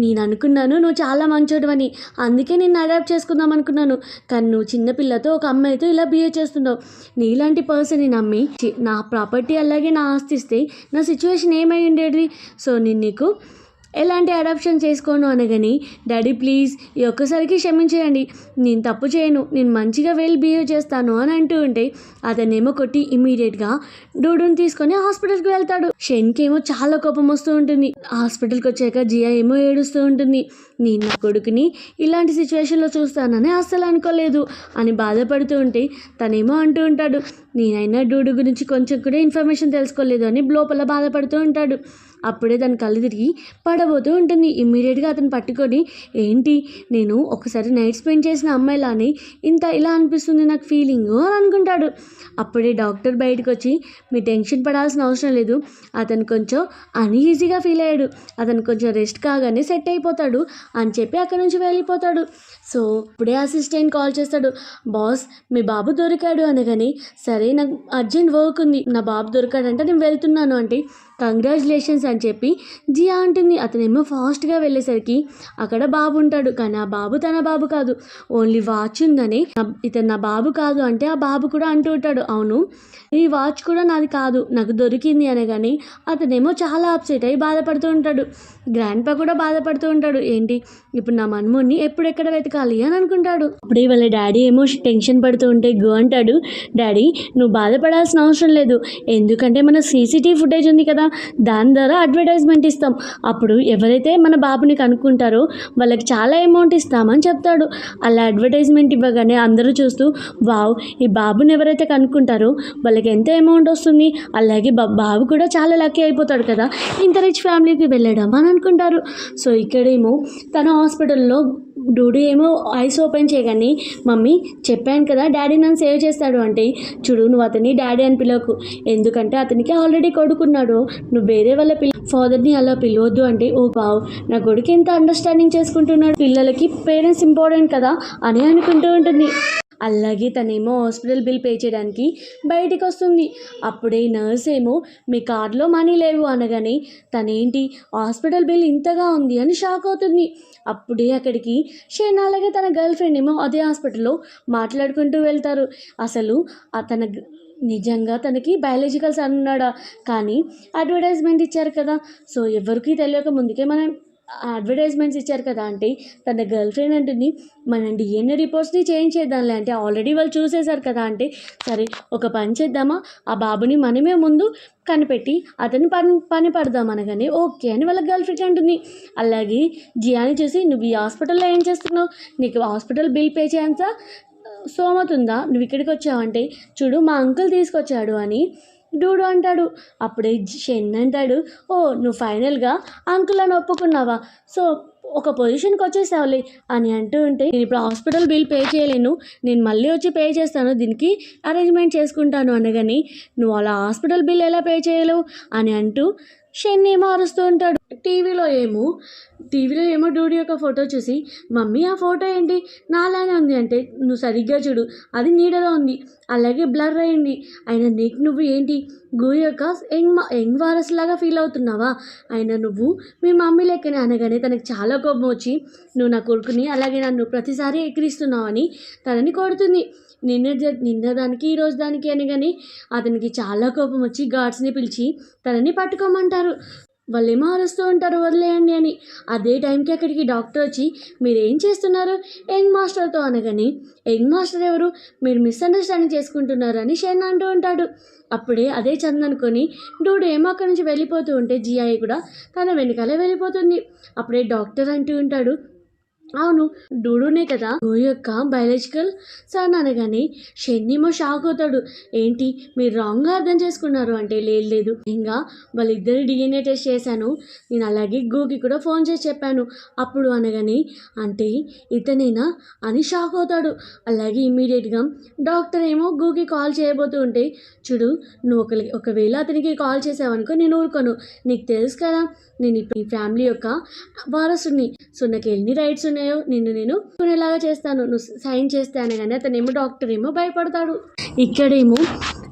నేను అనుకున్నాను నువ్వు చాలా మంచోడు అని, అందుకే నిన్ను అడాప్ట్ చేసుకుందాం అనుకున్నాను. కానీ నువ్వు చిన్నపిల్లతో ఒక అమ్మాయితో ఇలా బిహేవ్ చేస్తున్నావు. నీలాంటి పర్సన్ని నమ్మి నా ప్రాపర్టీ అలాగే నా ఆస్తి ఇస్తే నా సిచ్యువేషన్ ఏమై ఉండేది. సో నేను నీకు ఎలాంటి అడాప్షన్ చేసుకోను అనగాని డాడీ ప్లీజ్ ఈ ఒక్కసారికి క్షమించేయండి, నేను తప్పు చేయను, నేను మంచిగా బిహేవ్ చేస్తాను అని అంటూ ఉంటే అతనేమో కొట్టి ఇమీడియట్గా డూడుని తీసుకొని హాస్పిటల్కి వెళ్తాడు. షెన్కి ఏమో చాలా కోపం వస్తూ ఉంటుంది. హాస్పిటల్కి వచ్చాక జియా ఏమో ఏడుస్తూ ఉంటుంది. నేను నా కొడుకుని ఇలాంటి సిచ్యువేషన్లో చూస్తానని అస్సలు అనుకోలేదు అని బాధపడుతూ ఉంటే తనేమో అంటూ ఉంటాడు, నేనైనా డూడు గురించి కొంచెం కూడా ఇన్ఫర్మేషన్ తెలుసుకోలేదు అని లోపల బాధపడుతూ ఉంటాడు. అప్పుడే తన కళ్ళు తిరిగి పడబోతూ ఉంటుంది. ఇమ్మీడియట్గా అతను పట్టుకొని ఏంటి నేను ఒకసారి నైట్ స్పెండ్ చేసిన అమ్మాయిలానే ఇలా అనిపిస్తుంది నాకు ఫీలింగ్ అని అనుకుంటాడు. అప్పుడే డాక్టర్ బయటకు వచ్చి మీ టెన్షన్ పడాల్సిన అవసరం లేదు, అతను కొంచెం అన్ఈజీగా ఫీల్ అయ్యాడు, అతను కొంచెం రెస్ట్ కాగానే సెట్ అయిపోతాడు అని చెప్పి అక్కడి నుంచి వెళ్ళిపోతాడు. సో ఇప్పుడే అసిస్టెంట్ కాల్ చేస్తాడు, బాస్ మీ బాబు దొరికాడు అనగానే సరే నాకు అర్జెంట్ వర్క్ ఉంది, నా బాబు దొరికాడంటే నేను వెళ్తున్నాను అంటే కంగ్రాచులేషన్స్ అని చెప్పి జియా అంటుంది. అతనేమో ఫాస్ట్గా వెళ్ళేసరికి అక్కడ బాబు ఉంటాడు. కానీ ఆ బాబు తన బాబు కాదు, ఓన్లీ వాచ్ ఉందని ఇతను నా బాబు కాదు అంటే ఆ బాబు కూడా అంటూ ఉంటాడు, అవును ఈ వాచ్ కూడా నాది కాదు నాకు దొరికింది అనగానే అతనేమో చాలా అప్సెట్ అయ్యి బాధపడుతూ ఉంటాడు. గ్రాండ్ పా కూడా బాధపడుతూ ఉంటాడు, ఏంటి ఇప్పుడు నా మన్మోని ఎప్పుడెక్కడ వెతకాలి అని అనుకుంటాడు. అప్పుడే వాళ్ళ డాడీ ఏమో టెన్షన్ పడుతూ ఉంటే గో అంటాడు, డాడీ నువ్వు బాధపడాల్సిన అవసరం లేదు, ఎందుకంటే మన సీసీటీవీ ఫుటేజ్ ఉంది కదా దాని ద్వారా అడ్వర్టైజ్మెంట్ ఇస్తాం, అప్పుడు ఎవరైతే మన బాబుని కనుక్కుంటారో వాళ్ళకి చాలా అమౌంట్ ఇస్తామని చెప్తాడు. అలా అడ్వర్టైజ్మెంట్ ఇవ్వగానే అందరూ చూస్తూ వావ్ ఈ బాబుని ఎవరైతే కనుక్కుంటారో వాళ్ళకి ఎంత అమౌంట్ వస్తుంది, అలాగే బాబు కూడా చాలా లక్కీ అయిపోతాడు కదా ఇంత రిచ్ ఫ్యామిలీకి వెళ్ళడం అని అనుకుంటారు. సో ఇక్కడేమో తన హాస్పిటల్లో డూడు ఏమో ఐస్ ఓపెన్ చేయగానే మమ్మీ చెప్పాను కదా డాడీ నన్ను సేవ్ చేస్తాడు అంటే చూడు నువ్వు అతన్ని డాడీ అని పిలవకు, ఎందుకంటే అతనికి ఆల్రెడీ కొడుకున్నాడు, నువ్వు వేరే వాళ్ళ ఫాదర్ని అలా పిలవద్దు అంటే ఓ బావ్ నా కొడుకు ఎంత అండర్స్టాండింగ్ చేసుకుంటున్నాడు, పిల్లలకి పేరెంట్స్ ఇంపార్టెంట్ కదా అని అనుకుంటూ ఉంటుంది. అలాగే తనేమో హాస్పిటల్ బిల్ పే చేయడానికి బయటికి వస్తుంది. అప్పుడే నర్స్ ఏమో మీ కార్డులో మనీ లేవు అనగానే తనేంటి హాస్పిటల్ బిల్ ఇంతగా ఉంది అని షాక్ అవుతుంది. అప్పుడే అక్కడికి షేన్ అలాగే తన గర్ల్ ఫ్రెండ్ ఏమో అదే హాస్పిటల్లో మాట్లాడుకుంటూ వెళ్తారు. అసలు నిజంగా తనకి బయాలజికల్ సన్ ఉన్నాడా, కానీ అడ్వర్టైజ్మెంట్ ఇచ్చారు కదా, సో ఎవరికి తెలియక ముందుకే మనం అడ్వర్టైజ్మెంట్స్ ఇచ్చారు కదా అంటే తన గర్ల్ ఫ్రెండ్ అంటుంది మన డిఎన్ఏ రిపోర్ట్స్ని చేంజ్ చేద్దాంలే అంటే ఆల్రెడీ వాళ్ళు చూసేశారు కదా అంటే సరే ఒక పని చేద్దామా ఆ బాబుని మనమే ముందు కనిపెట్టి అతని పని పడదాం అనగానే ఓకే అని వాళ్ళ గర్ల్ ఫ్రెండ్ అంటుంది. అలాగే జియాని చూసి నువ్వు ఈ హాస్పిటల్లో ఏం చేస్తున్నావు, నీకు హాస్పిటల్ బిల్ పే చేయంత సోమతుందా, నువ్వు ఇక్కడికి వచ్చావంటే చూడు మా అంకుల్ తీసుకొచ్చాడు అని డూడు అంటాడు. అప్పుడే షెన్ అంటాడు, ఓ నువ్వు ఫైనల్గా అంకుల్ అని ఒప్పుకున్నావా, సో ఒక పొజిషన్కి వచ్చేసావులే అని అంటూ ఉంటే నేను ఇప్పుడు హాస్పిటల్ బిల్ పే చేయలేను, నేను మళ్ళీ వచ్చి పే చేస్తాను, దీనికి అరేంజ్మెంట్ చేసుకుంటాను అనగాని నువ్వు అలా హాస్పిటల్ బిల్ ఎలా పే చేయలేవు అని అంటూ షెన్ ఏమో అరుస్తూ ఉంటాడు. టీవీలో ఏమో డూడి యొక్క ఫోటో చూసి మమ్మీ ఆ ఫోటో ఏంటి నాలానే ఉంది అంటే నువ్వు సరిగ్గా చూడు అది నీడలో ఉంది అలాగే బ్లర్ అయింది, అయినా నీకు నువ్వు ఏంటి గూ యొక్క యంగ్ వారస్ లాగా ఫీల్ అవుతున్నావా, అయినా నువ్వు మీ మమ్మీ లెక్కనే అనగానే తనకు చాలా కోపం వచ్చి నువ్వు నా కొడుకుని అలాగే నన్ను ప్రతిసారి ఎక్కిరిస్తున్నావు అని తనని కొడుతుంది. నిన్న దానికి ఈరోజు దానికి అని కానీ అతనికి చాలా కోపం వచ్చి గార్డ్స్ని పిలిచి తనని పట్టుకోమంటారు. వాళ్ళేమో అరుస్తూ ఉంటారు వదిలేయండి అని. అదే టైంకి అక్కడికి డాక్టర్ వచ్చి మీరేం చేస్తున్నారు యంగ్ మాస్టర్తో అనగాని యంగ్ మాస్టర్ ఎవరు, మీరు మిస్అండర్స్టాండింగ్ చేసుకుంటున్నారు అని షెన్ అంటూ ఉంటాడు. అప్పుడే అదే చంద్ అనుకొని డూడు ఏమో అక్కడి నుంచి వెళ్ళిపోతూ ఉంటే జియాయి కూడా తన వెనకాలే వెళ్ళిపోతుంది. అప్పుడే డాక్టర్ అంటూ ఉంటాడు, అవును డూడునే కదా గో యొక్క బయాలజికల్ సన్ అనగానే షెన్నేమో షాక్ అవుతాడు. ఏంటి మీరు రాంగ్గా అర్థం చేసుకున్నారు అంటే లేదు ఇంకా వాళ్ళిద్దరు డిఎన్ఏ టెస్ట్ చేశాను, నేను అలాగే గోకి కూడా ఫోన్ చేసి చెప్పాను అప్పుడు అనగానే అంటే ఇతనేనా అని షాక్ అవుతాడు. అలాగే ఇమ్మీడియట్గా డాక్టర్ ఏమో గోకి కాల్ చేయబోతూ ఉంటే చూడు నువ్వు ఒకవేళ అతనికి కాల్ చేసావనుకో నేను ఊరుకోను, నీకు తెలుసు కదా నేను ఈ ఫ్యామిలీ యొక్క వారసుని, సో నాకు ఎన్ని రైట్స్ ఉన్నాయో నేను కొనేలాగా చేస్తాను, నువ్వు సైన్ చేస్తాను కానీ అతనేమో డాక్టర్ ఏమో భయపడతాడు. ఇక్కడేమో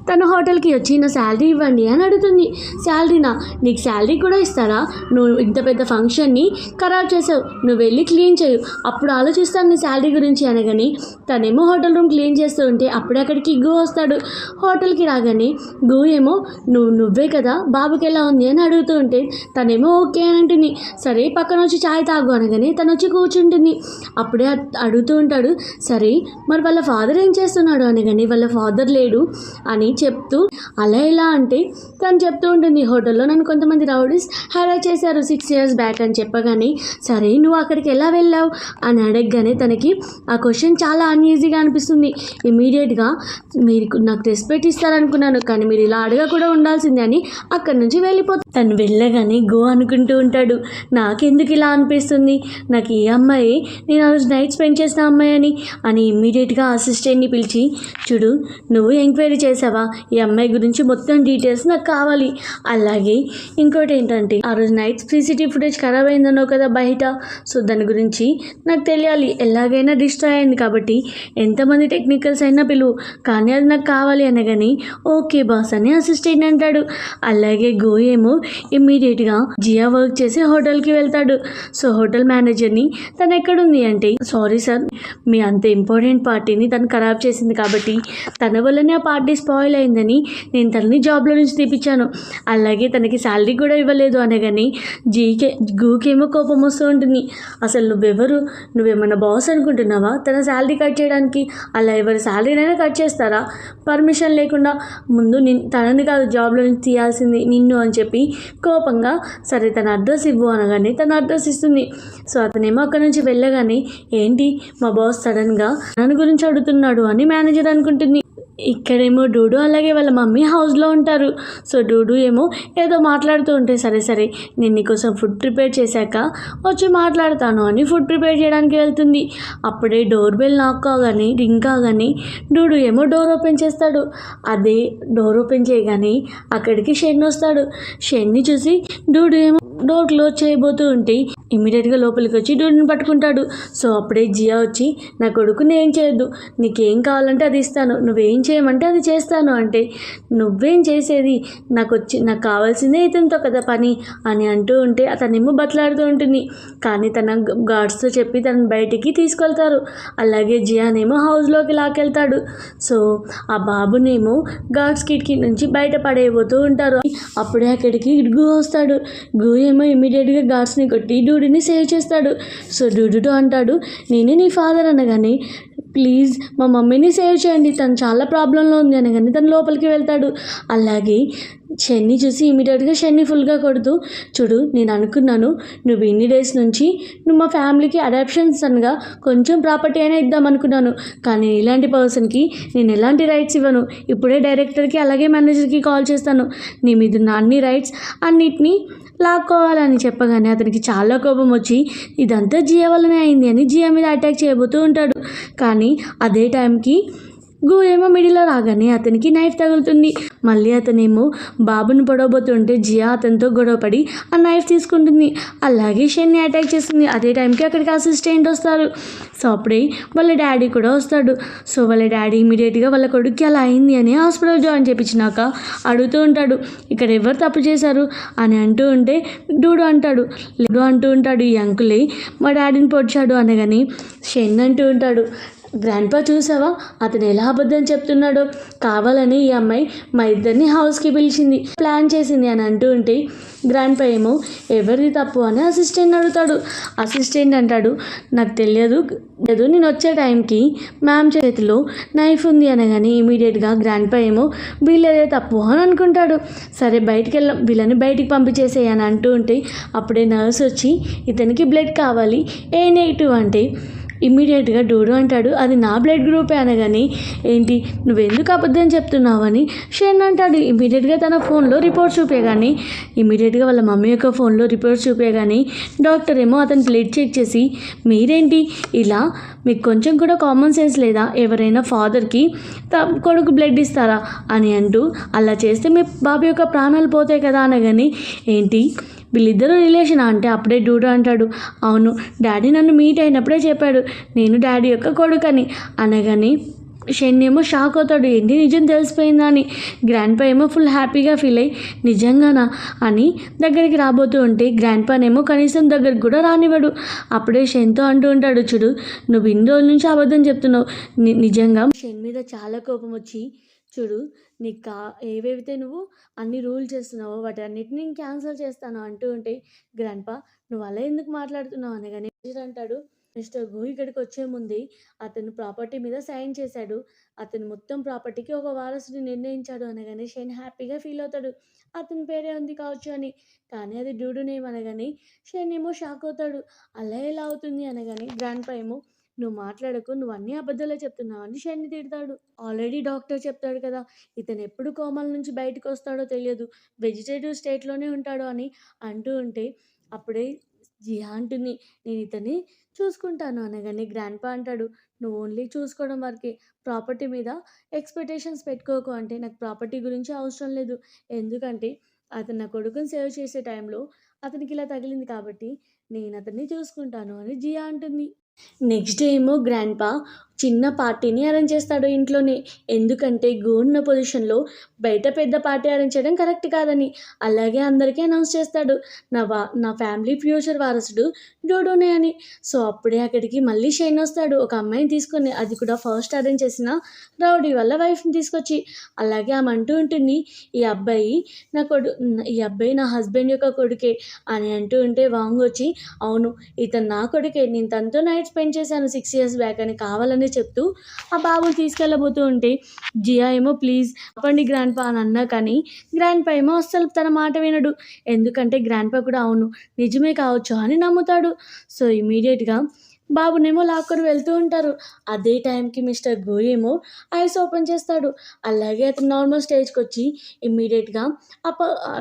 తన హోటల్కి వచ్చి నా శాలరీ ఇవ్వండి అని అడుగుతుంది. శాలరీనా, నీకు శాలరీ కూడా ఇస్తారా, నువ్వు ఇంత పెద్ద ఫంక్షన్ని ఖరాబ్ చేసావు, నువ్వు వెళ్ళి క్లీన్ చేయు అప్పుడు ఆలోచిస్తాను నీ శాలరీ గురించి అనగాని తనేమో హోటల్ రూమ్ క్లీన్ చేస్తూ ఉంటే అప్పుడే అక్కడికి గో వస్తాడు. హోటల్కి రాగానే గో ఏమో నువ్వే కదా బాబుకి ఎలా ఉంది అని అడుగుతూ ఉంటే తనేమో ఓకే అని అంటుంది. సరే పక్కన వచ్చి చాయ్ తాగు అనగానే తను వచ్చి కూర్చుంటుంది. అప్పుడే అడుగుతూ ఉంటాడు, సరే మరి వాళ్ళ ఫాదర్ ఏం చేస్తున్నాడు అనగానే వాళ్ళ ఫాదర్ లేడు అని చెప్తూ అలా ఎలా అంటే తను చెప్తూ ఉంటుంది, హోటల్లో నన్ను కొంతమంది రౌడీస్ హెరాస్ చేశారు 6 years బ్యాక్ అని చెప్పగానే సరే నువ్వు అక్కడికి ఎలా వెళ్ళావు అని అడగగానే తనకి ఆ క్వశ్చన్ చాలా అన్ఈజీగా అనిపిస్తుంది. ఇమీడియట్గా మీరు నాకు రెస్పెక్ట్ ఇస్తారనుకున్నాను కానీ మీరు ఇలా అడగ కూడా ఉండాల్సిందే అని అక్కడి నుంచి వెళ్ళిపోతాను. తను వెళ్ళగానే గో అనుకుంటూ ఉంటాడు, నాకెందుకు ఇలా అనిపిస్తుంది, నాకు ఈ అమ్మాయి నేను ఆ రోజు నైట్ స్పెండ్ చేసిన అమ్మాయి అని ఇమ్మీడియట్గా అసిస్టెంట్ని పిలిచి చూడు నువ్వు ఎంక్వైరీ చేసావా ఈ అమ్మాయి గురించి మొత్తం డీటెయిల్స్ నాకు కావాలి. అలాగే ఇంకోటి ఏంటంటే ఆ రోజు నైట్ సీసీటీవీ ఫుటేజ్ ఖరాబ్ అయిందనో కదా బయట, సో దాని గురించి నాకు తెలియాలి, ఎలాగైనా డిస్ట్రాయ్ అయింది కాబట్టి ఎంతమంది టెక్నికల్స్ అయినా పిలువు కానీ అది నాకు కావాలి అనగాని ఓకే బాస్ అని అసిస్టెంట్ అంటాడు. అలాగే గో ఏమో ఇమ్మీడియట్గా జియా వర్క్ చేసి హోటల్కి వెళ్తాడు. సో హోటల్ మేనేజర్ని తను ఎక్కడుంది అంటే సారీ సార్ మీ అంత ఇంపార్టెంట్ పార్టీని తను ఖరాబ్ చేసింది కాబట్టి తన వల్లనే ఆ పార్టీ స్పాయిల్ అయిందని నేను తనని జాబ్లో నుంచి తీపిచ్చాను, అలాగే తనకి శాలరీ కూడా ఇవ్వలేదు అనగాని గూకేమో కోపం వస్తూ ఉంటుంది. అసలు నువ్వేమన్నా బాస్ అనుకుంటున్నావా తన శాలరీ కట్ చేయడానికి, అలా ఎవరి శాలరీనైనా కట్ చేస్తారా పర్మిషన్ లేకుండా, ముందు తనని కాదు జాబ్లో నుంచి తీయాల్సింది నిన్ను అని చెప్పి కోపంగా సరే తన అడ్రస్ ఇవ్వు అనగానే తన అడ్రస్ ఇస్తుంది. సో అతనేమో అక్కడ నుంచి వెళ్ళగానే ఏంటి మా బాస్ సడన్గా నన్ను గురించి అడుగుతున్నాడు అని మేనేజర్ అనుకుంటుంది. ఇక్కడేమో డూడు అలాగే వాళ్ళ మమ్మీ హౌస్లో ఉంటారు. సో డూడు ఏమో ఏదో మాట్లాడుతూ ఉంటే సరే నేను నీకోసం ఫుడ్ ప్రిపేర్ చేశాక వచ్చి మాట్లాడతాను అని ఫుడ్ ప్రిపేర్ చేయడానికి వెళ్తుంది. అప్పుడే డోర్ బెల్ నాక్ కాగానే రింగ్ కాగానే డూడు ఏమో డోర్ ఓపెన్ చేస్తాడు. అదే డోర్ ఓపెన్ చేయగానే అక్కడికి షెన్ వస్తాడు. షెన్ని చూసి డూడు ఏమో డోర్ క్లోజ్ చేయబోతూ ఉంటే ఇమ్మీడియట్గా లోపలికి వచ్చి డూడుని పట్టుకుంటాడు. సో అప్పుడే జియా వచ్చి నా కొడుకుని ఏం చేయొద్దు, నీకేం కావాలంటే అది ఇస్తాను, నువ్వేం చేయమంటే అది చేస్తాను అంటే నువ్వేం చేసేది, నాకు కావాల్సిందే ఇతనితో కదా పని అని అంటూ ఉంటే అతనేమో బతలాడుతూ ఉంటుంది. కానీ తన గార్డ్స్తో చెప్పి తనని బయటికి తీసుకెళ్తారు. అలాగే జియానేమో హౌస్లోకి లాకెళ్తాడు. సో ఆ బాబునేమో గార్డ్స్ కిటికీ నుంచి బయట పడేయబోతూ ఉంటారు. అప్పుడే అక్కడికి గూ వస్తాడు. గూ ఏమో ఇమీడియట్గా గార్డ్స్ని కొట్టి డూడుని సేవ్ చేస్తాడు. సో డూడుతో అంటాడు, నేనే నీ ఫాదర్ అనగానే ప్లీజ్ మా మమ్మీని సేవ్ చేయండి, తను చాలా ప్రాబ్లంలో ఉంది అనగానే తను లోపలికి వెళ్తాడు. అలాగే షెన్ని చూసి ఇమీడియట్గా షెన్ని ఫుల్గా కొడుతూ చూడు నేను అనుకున్నాను నువ్వు ఇన్ని డేస్ నుంచి నువ్వు మా ఫ్యామిలీకి అడాప్షన్స్ అనగా కొంచెం ప్రాపర్టీ అయినా ఇద్దాం అనుకున్నాను, కానీ ఇలాంటి పర్సన్కి నేను ఎలాంటి రైట్స్ ఇవ్వను, ఇప్పుడే డైరెక్టర్కి అలాగే మేనేజర్కి కాల్ చేస్తాను, నీ మీద ఉన్న అన్ని రైట్స్ అన్నిటినీ లాక్కోవాలని చెప్పగానే అతనికి చాలా కోపం వచ్చి ఇదంతా జియా వల్లనే అయింది అని జియా మీద అటాక్ చేయబోతూ ఉంటాడు. కానీ అదే టైంకి గూ ఏమో మిడిలో రాగానే అతనికి నైఫ్ తగులుతుంది. మళ్ళీ అతనేమో బాబుని పొడవబోతుంటే జియా అతనితో గొడవపడి ఆ నైఫ్ తీసుకుంటుంది. అలాగే షెన్ని అటాక్ చేస్తుంది. అదే టైంకి అక్కడికి అసిస్టెంట్ వస్తారు. సో అప్పుడే వాళ్ళ డాడీ కూడా వస్తాడు. సో వాళ్ళ డాడీ ఇమీడియట్గా వాళ్ళ కొడుక్కి అలా అయింది అని హాస్పిటల్ జాయిన్ చేయించినాక అడుగుతూ ఉంటాడు ఇక్కడ ఎవరు తప్పు చేశారు అని అంటూ ఉంటే డూడు అంటూ ఉంటాడు ఈ అంకులే మా డాడీని పొడిచాడు అనగాని షెన్ అంటూ ఉంటాడు గ్రాండ్పా చూసావా అతను ఎలా అబద్ధం చెప్తున్నాడో, కావాలని ఈ అమ్మాయి మా ఇద్దరిని హౌస్కి పిలిచింది, ప్లాన్ చేసింది అని అంటూ ఉంటే గ్రాండ్పా ఏమో ఎవరిది తప్పు అని అసిస్టెంట్ అడుగుతాడు. అసిస్టెంట్ అంటాడు, నాకు తెలియదు నేను వచ్చే టైంకి మ్యామ్ చేతిలో నైఫ్ ఉంది అనగానే ఇమీడియట్గా గ్రాండ్పా ఏమో వీళ్ళదే తప్పు అని అనుకుంటాడు. సరే బయటికి వెళ్ళాం, వీళ్ళని బయటికి పంపించేసేయి అని అంటూ ఉంటే అప్పుడే నర్స్ వచ్చి ఇతనికి బ్లడ్ కావాలి A-నెగిటివ్ అంటే ఇమ్మీడియట్గా డూడు అంటాడు, అది నా బ్లడ్ గ్రూపే అనగాని ఏంటి నువ్వెందుకు అబద్ధం చెప్తున్నావు అని షెన్ అంటాడు. ఇమ్మీడియట్గా తన ఫోన్లో రిపోర్ట్ చూపేగాని ఇమ్మీడియట్గా వాళ్ళ మమ్మీ యొక్క ఫోన్లో రిపోర్ట్ చూపేగాని డాక్టర్ ఏమో అతని బ్లడ్ చెక్ చేసి మీరేంటి ఇలా, మీకు కొంచెం కూడా కామన్ సెన్స్ లేదా, ఎవరైనా ఫాదర్కి కొడుకు బ్లడ్ ఇస్తారా అని అంటూ అలా చేస్తే మీ బాబు యొక్క ప్రాణాలు పోతాయి కదా అనగాని ఏంటి వీళ్ళిద్దరూ రిలేషన్ అంటే అప్పుడే డూడు అంటాడు, అవును డాడీ నన్ను మీట్ అయినప్పుడే చెప్పాడు నేను డాడీ యొక్క కొడుకని అనగానే షెన్ ఏమో షాక్ అవుతాడు, ఏంటి నిజం తెలిసిపోయిందా అని. గ్రాండ్పా ఏమో ఫుల్ హ్యాపీగా ఫీల్ అయ్యి నిజంగానా అని దగ్గరికి రాబోతూ ఉంటే గ్రాండ్పానేమో కనీసం దగ్గరికి కూడా రానివ్వడు. అప్పుడే షెన్తో అంటూ ఉంటాడు, చూడు నువ్వు ఇన్ని రోజుల నుంచి అబద్ధం చెప్తున్నావు, నిజంగా షెన్ మీద చాలా కోపం వచ్చి చూడు నీకు ఏవైతే నువ్వు అన్ని రూల్ చేస్తున్నావో వాటి అన్నిటిని నేను క్యాన్సిల్ చేస్తాను అంటూ ఉంటే గ్రాండ్పా నువ్వు అలా ఎందుకు మాట్లాడుతున్నావు అనగానే అంటాడు, మిస్టర్ గు ఇక్కడికి వచ్చే ముందే అతను ప్రాపర్టీ మీద సైన్ చేశాడు, అతను మొత్తం ప్రాపర్టీకి ఒక వారసుని నిర్ణయించాడు అనగానే షెన్ హ్యాపీగా ఫీల్ అవుతాడు, అతని పేరే ఉంది కావచ్చు అని. కానీ అది డ్యూడు నేమ్ అనగానే షెన్ ఏమో షాక్ అవుతాడు, అలా ఎలా అవుతుంది అనగానే గ్రాండ్పా ఏమో నువ్వు మాట్లాడకు, నువ్వు అన్నీ అబద్ధాలే చెప్తున్నావు అని షెన్ని తిడతాడు. ఆల్రెడీ డాక్టర్ చెప్తాడు కదా ఇతను ఎప్పుడు కోమాల నుంచి బయటకు వస్తాడో తెలియదు, వెజిటేటివ్ స్టేట్లోనే ఉంటాడు అని అంటూ ఉంటే అప్పుడే జియా అంటుంది, నేను ఇతన్ని చూసుకుంటాను అనగానే గ్రాండ్పా అంటాడు, నువ్వు ఓన్లీ చూసుకోవడం వరకే, ప్రాపర్టీ మీద ఎక్స్పెక్టేషన్స్ పెట్టుకోకు అంటే నాకు ప్రాపర్టీ గురించి అవసరం లేదు, ఎందుకంటే అతను నా కొడుకుని సేవ్ చేసే టైంలో అతనికి ఇలా తగిలింది కాబట్టి నేను అతన్ని చూసుకుంటాను అని జియా అంటుంది. నెక్స్ట్ డే ఏమో గ్రాండ్పా చిన్న పార్టీని అరేంజ్ చేస్తాడు ఇంట్లోనే, ఎందుకంటే గు ఉన్న పొజిషన్లో బయట పెద్ద పార్టీ అరేంజ్ చేయడం కరెక్ట్ కాదని. అలాగే అందరికీ అనౌన్స్ చేస్తాడు, నా ఫ్యామిలీ ఫ్యూచర్ వారసుడు డూడూనే అని. సో అప్పుడే అక్కడికి మళ్ళీ షెన్ వస్తాడు ఒక అమ్మాయిని తీసుకొని, అది కూడా ఫస్ట్ అరేంజ్ చేసిన రౌడీ వాళ్ళ వైఫ్ని తీసుకొచ్చి. అలాగే ఆమె అంటూ ఉంటుంది, ఈ అబ్బాయి నా హస్బెండ్ యొక్క కొడుకే అని అంటూ ఉంటే వాంగ్ వచ్చి అవును ఇతను నా కొడుకే, నేను తనతో నైట్ స్పెండ్ చేశాను 6 years బ్యాక్ అని కావాలని చెప్తూ ఆ బాబుని తీసుకెళ్ళబోతూ ఉంటే జియా ఏమో ప్లీజ్ అప్పండి గ్రాండ్పా అని అన్నా కానీ గ్రాండ్పా ఏమో అస్సలు తన మాట వినడు, ఎందుకంటే గ్రాండ్పా కూడా అవును నిజమే కావచ్చు అని నమ్ముతాడు. సో ఇమీడియట్గా బాబునేమో లాక్కొని వెళ్తూ ఉంటారు. అదే టైంకి మిస్టర్ గు ఏమో ఐస్ ఓపెన్ చేస్తాడు. అలాగే అతను నార్మల్ స్టేజ్కి వచ్చి ఇమ్మీడియట్గా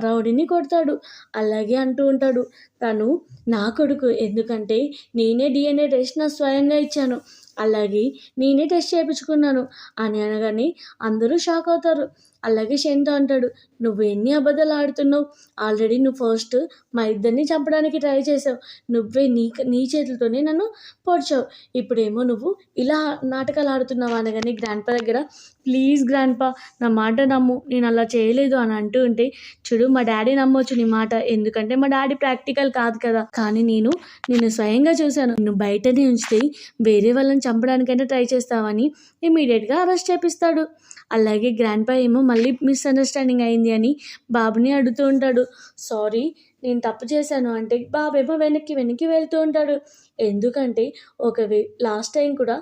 రౌడీని కొడతాడు. అలాగే అంటూ ఉంటాడు, తను నా కొడుకు, ఎందుకంటే నేనే DNA టెస్ట్ నా స్వయంగా ఇచ్చాను, అలాగే నేనే టెస్ట్ చేయించుకున్నాను అని అనగానే అందరూ షాక్ అవుతారు. అలాగే షెన్తో అంటాడు, నువ్వు ఎన్ని అబద్ధాలు ఆడుతున్నావు, ఆల్రెడీ నువ్వు ఫస్ట్ మా ఇద్దరిని చంపడానికి ట్రై చేసావు, నువ్వే నీ చేతులతోనే నన్ను పొడిచావు, ఇప్పుడేమో నువ్వు ఇలా నాటకాలు ఆడుతున్నావు అనగానే గ్రాండ్పా దగ్గర ప్లీజ్ గ్రాండ్పా నా మాట నమ్ము, నేను అలా చేయలేదు అని అంటూ ఉంటే చూడు మా డాడీ నమ్మొచ్చు నీ మాట, ఎందుకంటే మా డాడీ ప్రాక్టికల్ కాదు కదా, కానీ నేను స్వయంగా చూశాను, నువ్వు బయటనే ఉంచితే వేరే వాళ్ళని చంపడానికైనా ట్రై చేస్తావని ఇమీడియట్గా అరెస్ట్ చేపిస్తాడు. అలాగే గ్రాండ్పా ఏమో మళ్ళీ మిస్అండర్స్టాండింగ్ అయింది అని బాబుని అడుగుతూ ఉంటాడు, సారీ నేను తప్పు చేశాను అంటే బాబేమో వెనక్కి వెళ్తూ ఉంటాడు, ఎందుకంటే లాస్ట్ టైం కూడా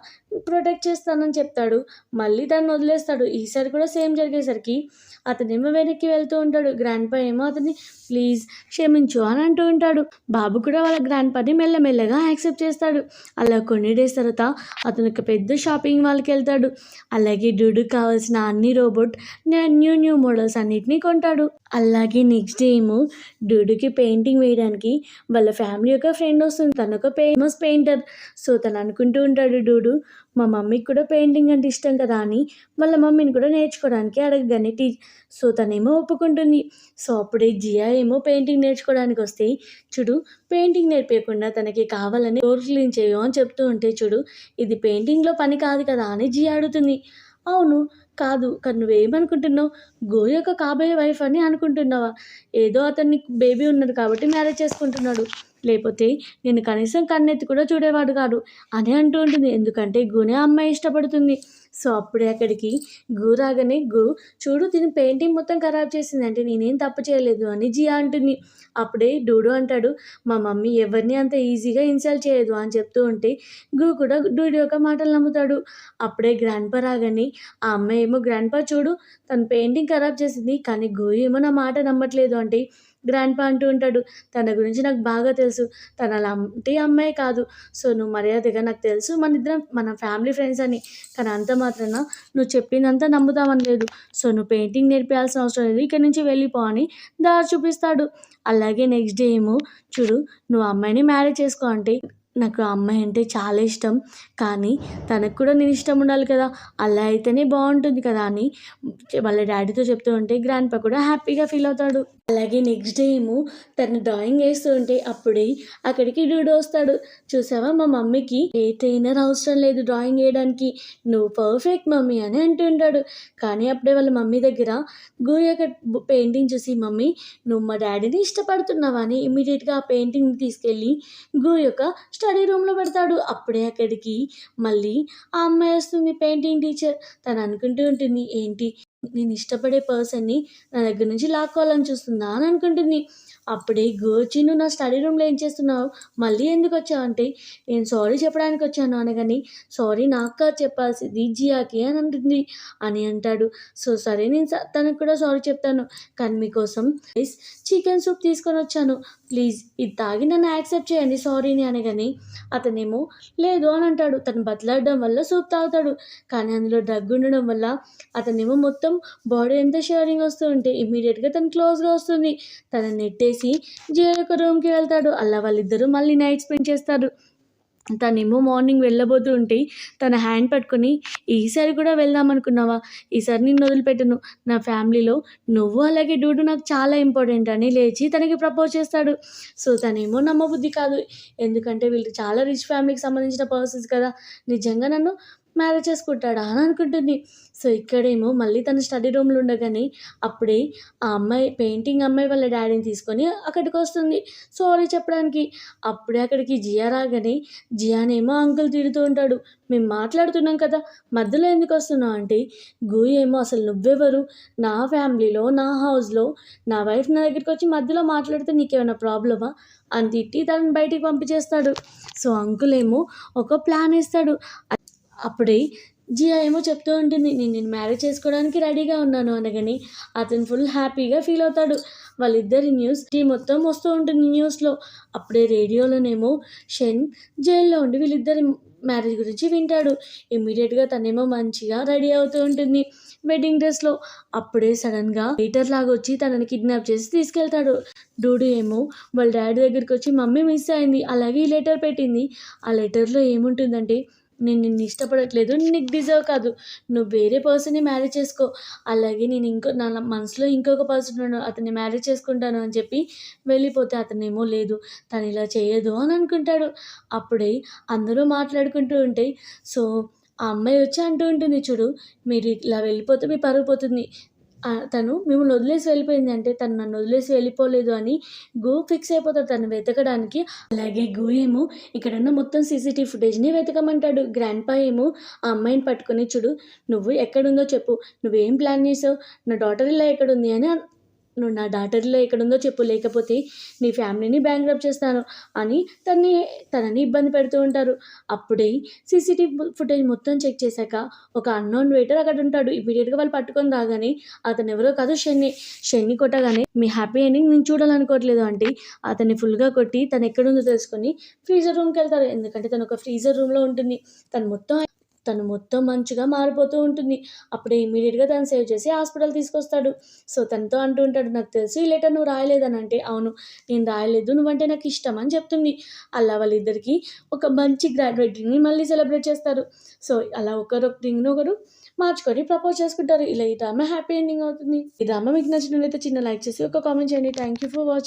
ప్రొటెక్ట్ చేస్తానని చెప్తాడు, మళ్ళీ దాన్ని వదిలేస్తాడు, ఈసారి కూడా సేమ్ జరిగేసరికి అతనేమో వెనక్కి వెళ్తూ ఉంటాడు. గ్రాండ్పా ఏమో అతన్ని ప్లీజ్ క్షమించు అని అంటూ ఉంటాడు. బాబు కూడా వాళ్ళ గ్రాండ్పాని మెల్లమెల్లగా యాక్సెప్ట్ చేస్తాడు. అలా కొన్ని డేస్ తర్వాత అతను ఒక పెద్ద షాపింగ్ మాల్కి వెళ్తాడు. అలాగే డూడుకి కావాల్సిన అన్ని రోబోట్ న్యూ మోడల్స్ అన్నిటినీ కొంటాడు. అలాగే నెక్స్ట్ డే ఏమో డూడుకి పెయింటింగ్ వేయడానికి వాళ్ళ ఫ్యామిలీ యొక్క ఫ్రెండ్ వస్తుంది, తను ఒక ఫేమస్ పెయింటర్. సో తను అనుకుంటూ ఉంటాడు, డూడు మా మమ్మీకి కూడా పెయింటింగ్ అంటే ఇష్టం కదా అని వాళ్ళ మమ్మీని కూడా నేర్చుకోవడానికి అడగగానే సో తనేమో ఒప్పుకుంటుంది. సో అప్పుడే జియా ఏమో పెయింటింగ్ నేర్చుకోవడానికి వస్తే చూడు పెయింటింగ్ నేర్పేయకుండా తనకి కావాలని డోర్ క్లీన్ చేయు అని చెప్తూ ఉంటే చూడు ఇది పెయింటింగ్లో పని కాదు కదా అని జియా అడుగుతుంది. అవును కాదు, కానీ నువ్వేమనుకుంటున్నావు, గో యొక్క కాబోయే వైఫ్ అని అనుకుంటున్నావా, ఏదో అతన్ని బేబీ ఉన్నది కాబట్టి మ్యారేజ్ చేసుకుంటున్నాడు, లేకపోతే నేను కనీసం కన్నెత్తి కూడా చూడేవాడు కాదు అని అంటూ ఉంటుంది. ఎందుకంటే గూనే ఆ అమ్మాయి ఇష్టపడుతుంది. సో అప్పుడే అక్కడికి గూ రాగానే చూడు తిని పెయింటింగ్ మొత్తం ఖరాబ్ చేసింది అంటే నేనేం తప్పు చేయలేదు అని జియా అంటుంది. అప్పుడే డూడు అంటాడు, మా మమ్మీ ఎవరిని అంత ఈజీగా ఇన్సల్ట్ చేయదు అని చెప్తూ ఉంటే కూడా డూడు యొక్క మాటలు నమ్ముతాడు. అప్పుడే గ్రాండ్‌పా రాగానే ఆ అమ్మాయి ఏమో, గ్రాండ్‌పా చూడు తను పెయింటింగ్ ఖరాబ్ చేసింది కానీ ఏమో నా మాట నమ్మట్లేదు అంటే గ్రాండ్‌పా అంటూ ఉంటాడు, తన గురించి నాకు బాగా తెలుసు. తను అలాంటి అమ్మాయి కాదు. సో నువ్వు మర్యాదగా, నాకు తెలుసు మనిద్దరం మన ఫ్యామిలీ ఫ్రెండ్స్ అని. కానీ అంత మాత్రాన నువ్వు చెప్పిందంతా నమ్ముతామని లేదు. సో నువ్వు పెయింటింగ్ నేర్పియాల్సిన అవసరం లేదు. ఇక్కడి నుంచి వెళ్ళిపో అని దారి చూపిస్తాడు. అలాగే నెక్స్ట్ డే ఏమో, చూడు నువ్వు ఆ అమ్మాయిని మ్యారేజ్ చేసుకో అంటే నాకు ఆ అమ్మాయి అంటే చాలా ఇష్టం. కానీ తనకు కూడా నేను ఇష్టం ఉండాలి కదా! అలా అయితేనే బావుంటుంది కదా! అని వాళ్ళ డ్యాడీతో చెప్తూ ఉంటే గ్రాండ్‌పా కూడా హ్యాపీగా ఫీల్ అవుతాడు. అలాగే నెక్స్ట్ డే ఏమో తను డ్రాయింగ్ వేస్తూ ఉంటే అప్పుడే అక్కడికి డూడు వస్తాడు. చూసావా మా మమ్మీకి ఏ ట్రైనర్ అవసరం లేదు డ్రాయింగ్ వేయడానికి. నువ్వు పర్ఫెక్ట్ మమ్మీ అని అంటుంటాడు. కానీ అప్పుడే వాళ్ళ మమ్మీ దగ్గర యొక్క పెయింటింగ్ చూసి, మమ్మీ నువ్వు మా డాడీని ఇష్టపడుతున్నావా అని ఇమ్మీడియట్‌గా ఆ పెయింటింగ్‌ని తీసుకెళ్ళి యొక్క స్టడీ రూమ్‌లో పెడతాడు. అప్పుడే అక్కడికి మళ్ళీ ఆ అమ్మాయి వస్తుంది, పెయింటింగ్ టీచర్. తను అనుకుంటూ ఉంటుంది, ఏంటి నేను ఇష్టపడే పర్సన్‌ని నా దగ్గర నుంచి లాక్కోవాలని చూస్తుందా అని అనుకుంటుంది. అప్పుడే వచ్చి, నువ్వు నా స్టడీ రూమ్‌లో ఏం చేస్తున్నావు? మళ్ళీ ఎందుకు వచ్చావు అంటే, నేను సారీ చెప్పడానికి వచ్చాను అనగానే, సారీ నాకు కాదు చెప్పాల్సింది జియాకి అని అంటుంది అని అంటాడు. సో సరే నేను తనకు కూడా సారీ చెప్తాను. కానీ మీకోసం చికెన్ సూప్ తీసుకొని వచ్చాను. ప్లీజ్ ఇది తాగి నన్ను యాక్సెప్ట్ చేయండి సారీని అనగానే, అతనేమో లేదు అని అంటాడు. తను బతిలాడడం వల్ల సూప్ తాగుతాడు. కానీ అందులో డ్రగ్ ఉండడం వల్ల అతనేమో మొత్తం బాడీ అంతా షివరింగ్ వస్తూ ఉంటే ఇమ్మీడియట్‌గా తను క్లోజ్‌గా వస్తుంది. తనని నెట్టేసి జియో యొక్క రూమ్‌కి వెళ్తాడు. అలా వాళ్ళిద్దరూ మళ్ళీ నైట్ స్పెండ్ చేస్తారు. తనేమో మార్నింగ్ వెళ్ళబోతూ ఉంటే తన హ్యాండ్ పట్టుకొని, ఈసారి కూడా వెళ్దాం అనుకున్నావా? ఈసారి నిన్ను వదిలిపెట్టను. నా ఫ్యామిలీలో నువ్వు అలాగే డూడు నాకు చాలా ఇంపార్టెంట్ అని లేచి తనకి ప్రపోజ్ చేస్తాడు. సో తనేమో నమ్మబుద్ధి కాదు. ఎందుకంటే వీళ్ళు చాలా రిచ్ ఫ్యామిలీకి సంబంధించిన పర్సన్స్ కదా! నిజంగా నన్ను మ్యారేజ్ చేసుకుంటాడా అని అనుకుంటుంది. సో ఇక్కడేమో మళ్ళీ తను స్టడీ రూమ్‌లో ఉండగానే అప్పుడే ఆ అమ్మాయి, పెయింటింగ్ అమ్మాయి వాళ్ళ డ్యాడీని తీసుకొని అక్కడికి వస్తుంది సారీ చెప్పడానికి. అప్పుడే అక్కడికి జియా రాగానే జియానేమో అంకుల్ తిడుతూ ఉంటాడు, మేము మాట్లాడుతున్నాం కదా మధ్యలో ఎందుకు వస్తున్నావు అంటే, ఏమో అసలు నువ్వెవరు? నా ఫ్యామిలీలో, నా హౌస్‌లో నా వైఫ్ నా దగ్గరికి వచ్చి మధ్యలో మాట్లాడితే నీకేమైనా ప్రాబ్లమా అని తిట్టి తనని బయటికి పంపించేస్తాడు. సో అంకుల్ ఏమో ఒక ప్లాన్ వేస్తాడు. అప్పుడే జియా ఏమో చెప్తూ ఉంటుంది, నేను నిన్ను మ్యారేజ్ చేసుకోవడానికి రెడీగా ఉన్నాను అనగానే అతను ఫుల్ హ్యాపీగా ఫీల్ అవుతాడు. వాళ్ళిద్దరి న్యూస్ మొత్తం వస్తూ ఉంటుంది న్యూస్‌లో. అప్పుడే రేడియోలోనేమో షెన్ జైల్లో ఉండి వీళ్ళిద్దరి మ్యారేజ్ గురించి వింటాడు. ఇమ్మీడియట్‌గా తనేమో మంచిగా రెడీ అవుతూ ఉంటుంది వెడ్డింగ్ డ్రెస్‌లో. అప్పుడే సడన్‌గా వెయిటర్ లాగా వచ్చి తనని కిడ్నాప్ చేసి తీసుకెళ్తాడు. డూడు ఏమో వాళ్ళ డాడీ దగ్గరికి వచ్చి, మమ్మీ మిస్ అయింది, అలాగే ఈ లెటర్ పెట్టింది. ఆ లెటర్‌లో ఏముంటుందంటే, నేను నిన్ను ఇష్టపడట్లేదు, నీకు డిజర్వ్ కాదు, నువ్వు వేరే పర్సన్‌ని మ్యారేజ్ చేసుకో, అలాగే నేను నా మనసులో ఇంకొక పర్సన్ ఉన్నాడు, అతన్ని మ్యారేజ్ చేసుకుంటాను అని చెప్పి వెళ్ళిపోతే అతనేమో లేదు తను ఇలా చేయదు అని అనుకుంటాడు. అప్పుడే అందరూ మాట్లాడుకుంటూ ఉంటే సో ఆ అమ్మాయి వచ్చి అంటూ ఉంటుంది, చూడు మీరు ఇలా వెళ్ళిపోతే మీ పరువు పోతుంది. తను మిమ్మల్ని వదిలేసి వెళ్ళిపోయింది అంటే తను నన్ను వదిలేసి వెళ్ళిపోలేదు అని ఫిక్స్ అయిపోతాడు తను వెతకడానికి. అలాగే ఏమో ఇక్కడున్న మొత్తం సీసీటీవీ ఫుటేజ్ని వెతకమంటాడు. గ్రాండ్‌పా ఏమో ఆ అమ్మాయిని పట్టుకొని, చూడు నువ్వు ఎక్కడుందో చెప్పు, నువ్వేం ప్లాన్ చేసావు, నా డాటర్ ఇల్లా ఎక్కడుంది అని, నువ్వు నా డాటర్‌లో ఎక్కడుందో చెప్పు, లేకపోతే నీ ఫ్యామిలీని బ్యాంక్రప్ట్ చేస్తాను అని తనని ఇబ్బంది పెడుతూ ఉంటారు. అప్పుడే సీసీటీవీ ఫుటేజ్ మొత్తం చెక్ చేశాక ఒక అన్నోన్ వెయిటర్ అక్కడ ఉంటాడు. ఇమ్మీడియట్‌గా వాళ్ళు పట్టుకొని రాగానే అతను ఎవరో కాదు షెన్ని కొట్టగానే, మీ హ్యాపీ ఎండింగ్ నేను చూడాలనుకోవట్లేదు అంటే అతన్ని ఫుల్‌గా కొట్టి తను ఎక్కడుందో తెలుసుకొని ఫ్రీజర్ రూమ్‌కి వెళ్తారు. ఎందుకంటే తను ఒక ఫ్రీజర్ రూమ్‌లో ఉంటుంది. తను మొత్తం మంచుగా మారిపోతూ ఉంటుంది. అప్పుడే ఇమ్మీడియట్‌గా తను సేవ్ చేసి హాస్పిటల్ తీసుకొస్తాడు. సో తనతో అంటూ ఉంటాడు, నాకు తెలుసు ఈ లెటర్ నువ్వు రాయలేదని అంటే, అవును నేను రాయలేదు, నువ్వంటే నాకు ఇష్టం అని చెప్తుంది. అలా వాళ్ళిద్దరికీ ఒక మంచి గ్రాడ్యుయేట్‌ని మళ్ళీ సెలబ్రేట్ చేస్తారు. సో అలా ఒకరు రింగ్‌ని ఒకరు మార్చుకొని ప్రపోజ్ చేసుకుంటారు. ఇలా ఈ డ్రామా హ్యాపీ ఎండింగ్ అవుతుంది. ఈ డ్రామా మీకు నచ్చినట్లయితే చిన్న లైక్ చేసి ఒక కామెంట్ చేయండి. Thank you for watching.